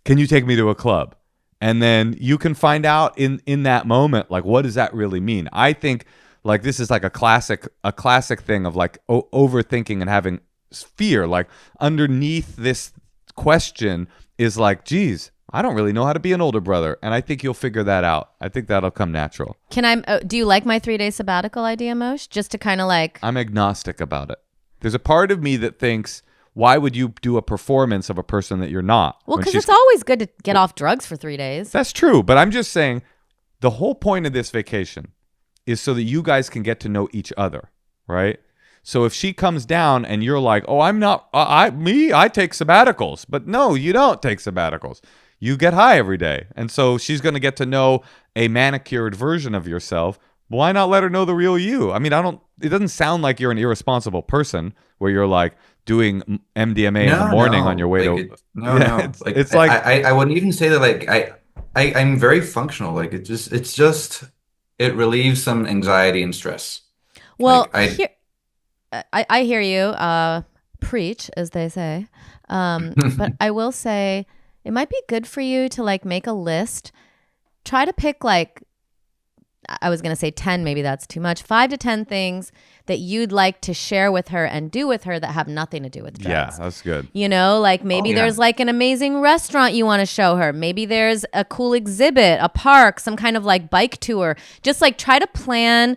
Can you take me to a club? And then you can find out in that moment, like, what does that really mean? I think like this is like a classic thing of like overthinking and having fear. Like underneath this question is like, geez, I don't really know how to be an older brother. And I think you'll figure that out. I think that'll come natural. Do you like my 3-day sabbatical idea, Moshe? Just to kind of like... I'm agnostic about it. There's a part of me that thinks, why would you do a performance of a person that you're not? Well, because it's always good to get off drugs for 3 days. That's true. But I'm just saying the whole point of this vacation is so that you guys can get to know each other, right? So if she comes down and you're like, oh, I'm not, I take sabbaticals. But no, you don't take sabbaticals. You get high every day. And so she's going to get to know a manicured version of yourself. Why not let her know the real you? I mean, it doesn't sound like you're an irresponsible person where you're like doing MDMA in the morning on your way to. It's like I wouldn't even say that. Like I'm very functional. Like it relieves some anxiety and stress. Well, like, I hear you. Preach, as they say. But I will say it might be good for you to like make a list. Try to pick like, I was going to say 10, maybe that's too much. 5 to 10 things that you'd like to share with her and do with her that have nothing to do with drugs. Yeah, that's good. You know, like maybe there's like an amazing restaurant you want to show her. Maybe there's a cool exhibit, a park, some kind of like bike tour. Just like try to plan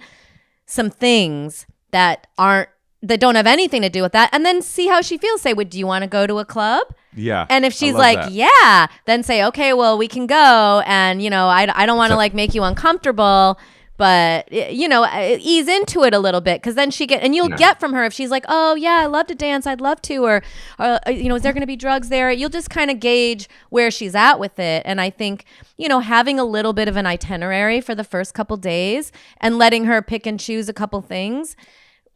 some things that don't have anything to do with that, and then see how she feels. Say, do you want to go to a club? Yeah. And if she's like, yeah, then say, okay, well, we can go. And, I don't want to like make you uncomfortable, but, ease into it a little bit. Because then you'll get from her if she's like, oh, yeah, I love to dance. I'd love to. Or is there going to be drugs there? You'll just kind of gauge where she's at with it. And I think, having a little bit of an itinerary for the first couple days and letting her pick and choose a couple things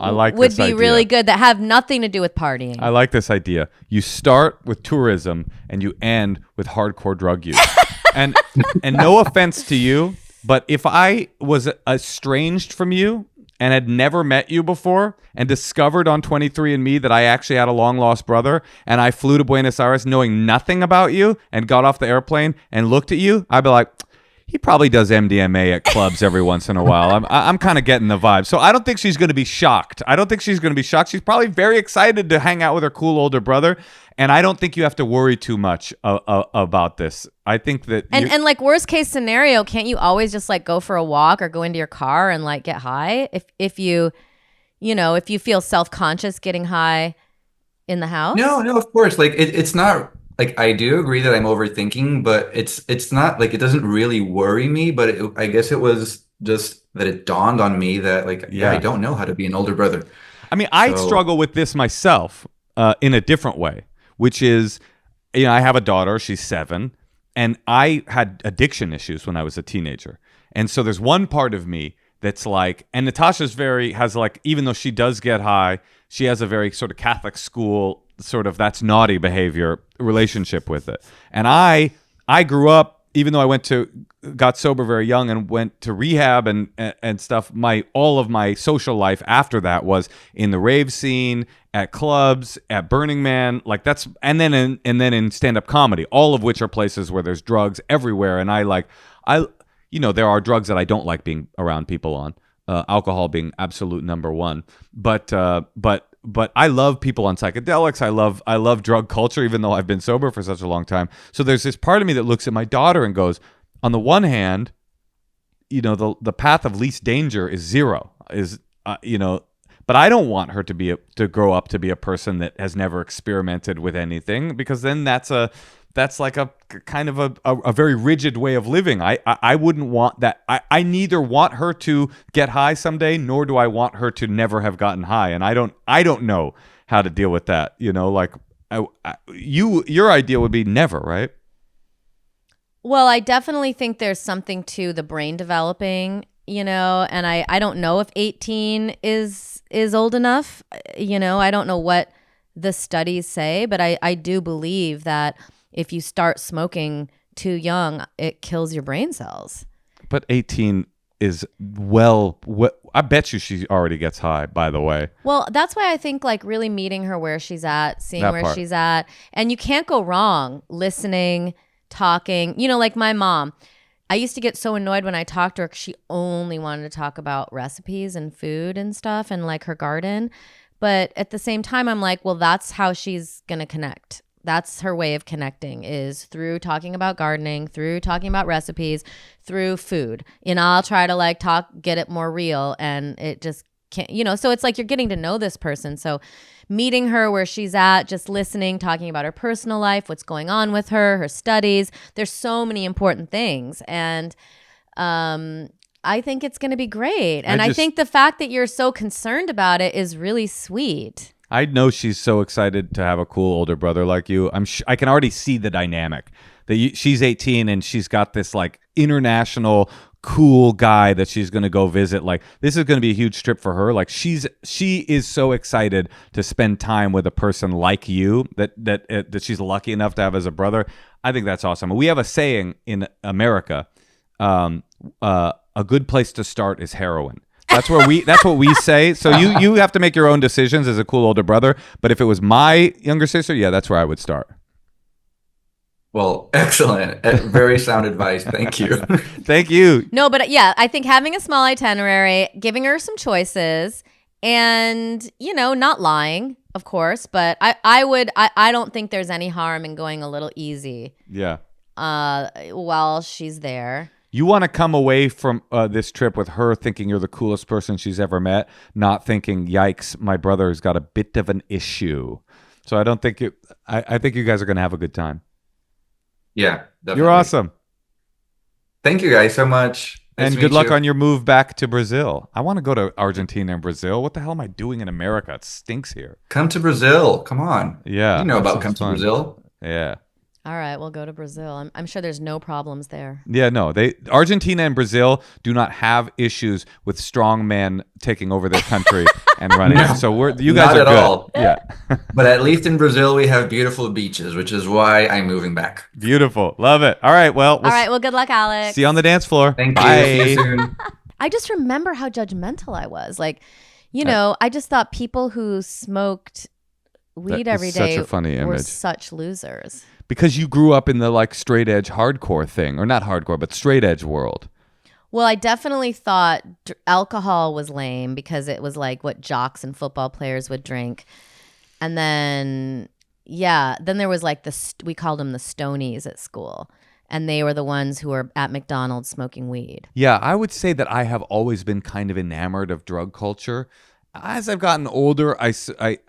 would be really good that have nothing to do with partying. I like this idea. You start with tourism and you end with hardcore drug use. and no offense to you, but if I was estranged from you and had never met you before and discovered on 23andMe that I actually had a long lost brother and I flew to Buenos Aires knowing nothing about you and got off the airplane and looked at you, I'd be like, he probably does MDMA at clubs every once in a while. I'm kind of getting the vibe. So I don't think she's going to be shocked. She's probably very excited to hang out with her cool older brother. And I don't think you have to worry too much about this. I think that and like worst case scenario, can't you always just like go for a walk or go into your car and like get high if you feel self-conscious getting high in the house? No, of course. Like it's not like I do agree that I'm overthinking, but it's not like it doesn't really worry me. But I guess it was just that it dawned on me that like I don't know how to be an older brother. I mean, I struggle with this myself in a different way, which is, I have a daughter. She's 7, and I had addiction issues when I was a teenager, and so there's one part of me that's like, and Natasha's has like, even though she does get high, she has a very sort of Catholic school sort of that's naughty behavior relationship with it. And I grew up, even though I got sober very young and went to rehab and stuff, all of my social life after that was in the rave scene, at clubs, at Burning Man, like that's, and then in stand-up comedy, all of which are places where there's drugs everywhere. And there are drugs that I don't like being around people on, alcohol being absolute number one. But I love people on psychedelics. I love drug culture, even though I've been sober for such a long time. So there's this part of me that looks at my daughter and goes, on the one hand, the path of least danger is zero, but I don't want her to grow up to be a person that has never experimented with anything, because then that's like a kind of a very rigid way of living. I wouldn't want that. I neither want her to get high someday, nor do I want her to never have gotten high. And I don't know how to deal with that. Like your idea would be never, right? Well, I definitely think there's something to the brain developing, and I don't know if 18 is old enough. I don't know what the studies say, but I do believe that if you start smoking too young, it kills your brain cells. But 18 is I bet you she already gets high, by the way. Well, that's why I think like really meeting her where she's at, seeing That where part. she's at. And you can't go wrong listening, talking. Like my mom. I used to get so annoyed when I talked to her because she only wanted to talk about recipes and food and stuff and like her garden. But at the same time, I'm like, well, that's how she's going to connect. That's her way of connecting, is through talking about gardening, through talking about recipes, through food. I'll try to get it more real, and it just can't, so it's like you're getting to know this person. So meeting her where she's at, just listening, talking about her personal life, what's going on with her studies. There's so many important things. And I think it's going to be great. And I think the fact that you're so concerned about it is really sweet. I know she's so excited to have a cool older brother like you. I can already see the dynamic. She's 18 and she's got this like international cool guy that she's going to go visit. Like this is going to be a huge trip for her. Like she is so excited to spend time with a person like you that she's lucky enough to have as a brother. I think that's awesome. We have a saying in America, a good place to start is heroin. That's what we say. So you have to make your own decisions as a cool older brother. But if it was my younger sister, yeah, that's where I would start. Well, excellent. Very sound advice. Thank you. Thank you. No, but yeah, I think having a small itinerary, giving her some choices, and not lying, of course. But I don't think there's any harm in going a little easy. Yeah. While she's there. You want to come away from this trip with her thinking you're the coolest person she's ever met, not thinking, yikes, my brother's got a bit of an issue. So I don't think I think you guys are going to have a good time. Yeah, definitely. You're awesome. Thank you guys so much. Nice And to good meet luck you. on your move back to Brazil. I want to go to Argentina and Brazil. What the hell am I doing in America? It stinks here. Come to Brazil. Come on. Yeah. You know that about sounds come to fun. Brazil. Yeah. All right, we'll go to Brazil. I'm sure there's no problems there. Yeah, no. Argentina and Brazil do not have issues with strong men taking over their country and running. No, So you guys not are at good. all. Yeah. But at least in Brazil, we have beautiful beaches, which is why I'm moving back. Beautiful. Love it. All right. Well, All right, well, good luck, Alex. see you on the dance floor. Thank you. Bye. See you soon. I just remember how judgmental I was. Like, I just thought people who smoked weed That every is such day a funny were image. such losers. because you grew up in the like straight edge hardcore thing, or not hardcore, but straight edge world. Well, I definitely thought alcohol was lame because it was like what jocks and football players would drink. And then, then there was like we called them the Stonies at school. And they were the ones who were at McDonald's smoking weed. Yeah, I would say that I have always been kind of enamored of drug culture. As I've gotten older, I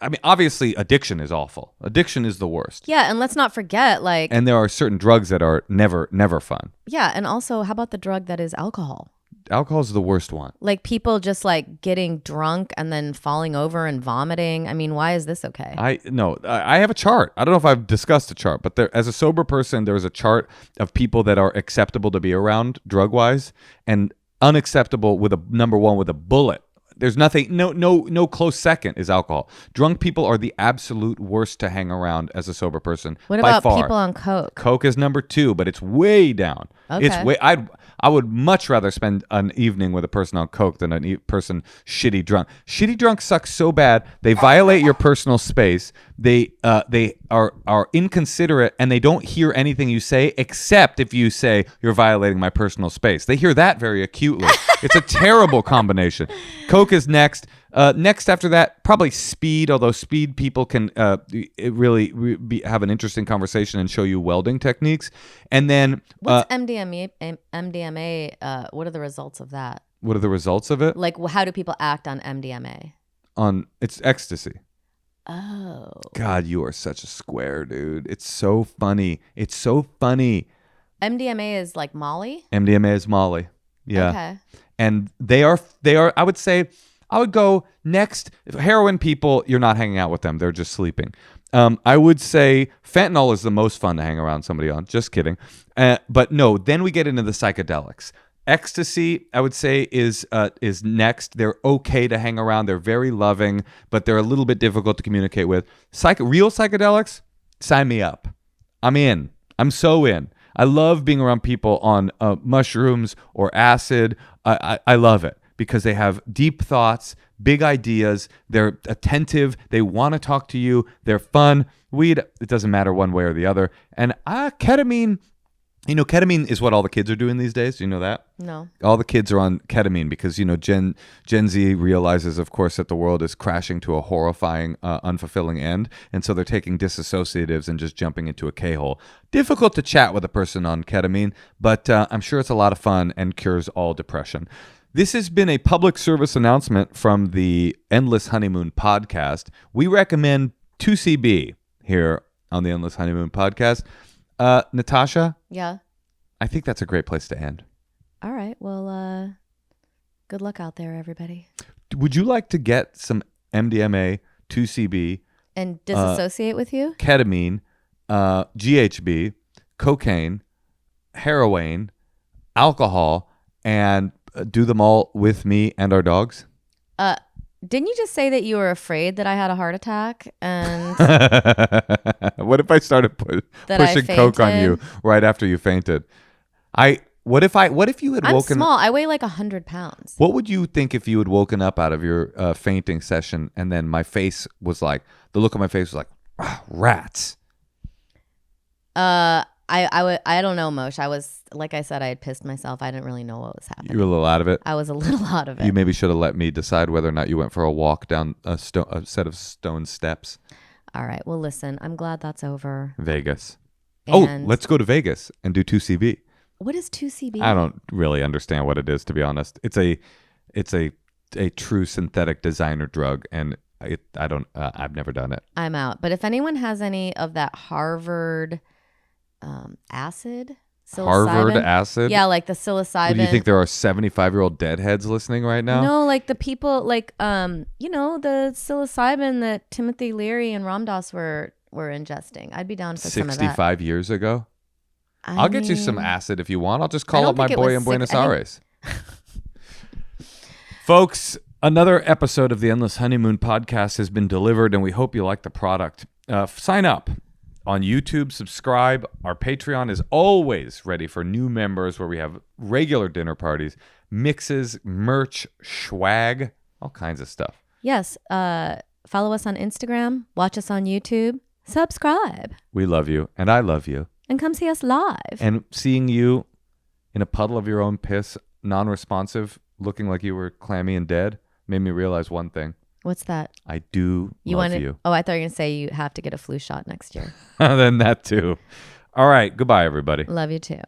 mean, obviously addiction is awful. Addiction is the worst. Yeah, and let's not forget, like... And there are certain drugs that are never fun. Yeah, and also, how about the drug that is alcohol? Alcohol is the worst one. Like people just like getting drunk and then falling over and vomiting. I mean, why is this okay? I have a chart. I don't know if I've discussed a chart, but as a sober person, there is a chart of people that are acceptable to be around drug-wise and unacceptable with a number one with a bullet. There's nothing, no close second is alcohol. Drunk people are the absolute worst to hang around as a sober person. What by about far. people on coke? Coke is number 2, but it's way down. Okay. It's way. I would much rather spend an evening with a person on coke than a person shitty drunk. Shitty drunk sucks so bad they violate your personal space. They are inconsiderate and they don't hear anything you say except if you say you're violating my personal space. They hear that very acutely. It's a terrible combination. Coke is next. Next after that, probably speed, although speed people can have an interesting conversation and show you welding techniques. And then... What's MDMA? What are the results of that? What are the results of it? Like, how do people act on MDMA? It's ecstasy. Oh. God, you are such a square, dude. It's so funny. It's so funny. MDMA is like Molly? MDMA is Molly. Yeah. Okay. And they are, I would say... I would go next. Heroin people, you're not hanging out with them. They're just sleeping. I would say fentanyl is the most fun to hang around somebody on. Just kidding. But no, then we get into the psychedelics. Ecstasy, I would say, is next. They're okay to hang around. They're very loving, but they're a little bit difficult to communicate with. Real psychedelics, sign me up. I'm in. I'm so in. I love being around people on mushrooms or acid. I love it. Because they have deep thoughts, big ideas, they're attentive, they want to talk to you, they're fun. Weed, it doesn't matter one way or the other. And ketamine, ketamine is what all the kids are doing these days. Do you know that? No. All the kids are on ketamine because, Gen Z realizes, of course, that the world is crashing to a horrifying, unfulfilling end. And so they're taking disassociatives and just jumping into a K-hole. Difficult to chat with a person on ketamine, but I'm sure it's a lot of fun and cures all depression. This has been a public service announcement from the Endless Honeymoon podcast. We recommend 2CB here on the Endless Honeymoon podcast. Natasha? Yeah? I think that's a great place to end. All right. Well, good luck out there, everybody. Would you like to get some MDMA, 2CB, and disassociate with you? Ketamine, GHB, cocaine, heroin, alcohol, and do them all with me and our dogs? Didn't you just say that you were afraid that I had a heart attack? And what if I started pushing coke on you right after you fainted? What if you had I'm woken? small. I weigh like 100 pounds. What would you think if you had woken up out of your fainting session and then my face was like, the look on my face was like, rats? I don't know, Moshe. I was, like I said, I had pissed myself. I didn't really know what was happening. You were a little out of it? I was a little out of it. You maybe should have let me decide whether or not you went for a walk down a set of stone steps. All right. Well, listen, I'm glad that's over. Vegas. And let's go to Vegas and do 2CB. What is 2CB? I don't really understand what it is, to be honest. It's a true synthetic designer drug, and I've never done it. I'm out. But if anyone has any of that Harvard acid, Harvard acid? Yeah, like the psilocybin. What, do you think there are 75-year-old deadheads listening right now? No, like the people, like the psilocybin that Timothy Leary and Ramdas were ingesting. I'd be down for some of that. 65 years ago? I'll get you some acid if you want. I'll just call up my think it boy was in Buenos I think- Aires. Folks, another episode of the Endless Honeymoon podcast has been delivered, and we hope you like the product. Sign up on YouTube, subscribe. Our Patreon is always ready for new members, where we have regular dinner parties, mixes, merch, swag, all kinds of stuff. Yes. Follow us on Instagram. Watch us on YouTube. subscribe, We love you, and I love you. and come see us live. And seeing you in a puddle of your own piss, non-responsive, looking like you were clammy and dead, made me realize one thing. What's that? I do love wanna, you. Oh, I thought you were going to say you have to get a flu shot next year. Then that too. All right. Goodbye, everybody. Love you too.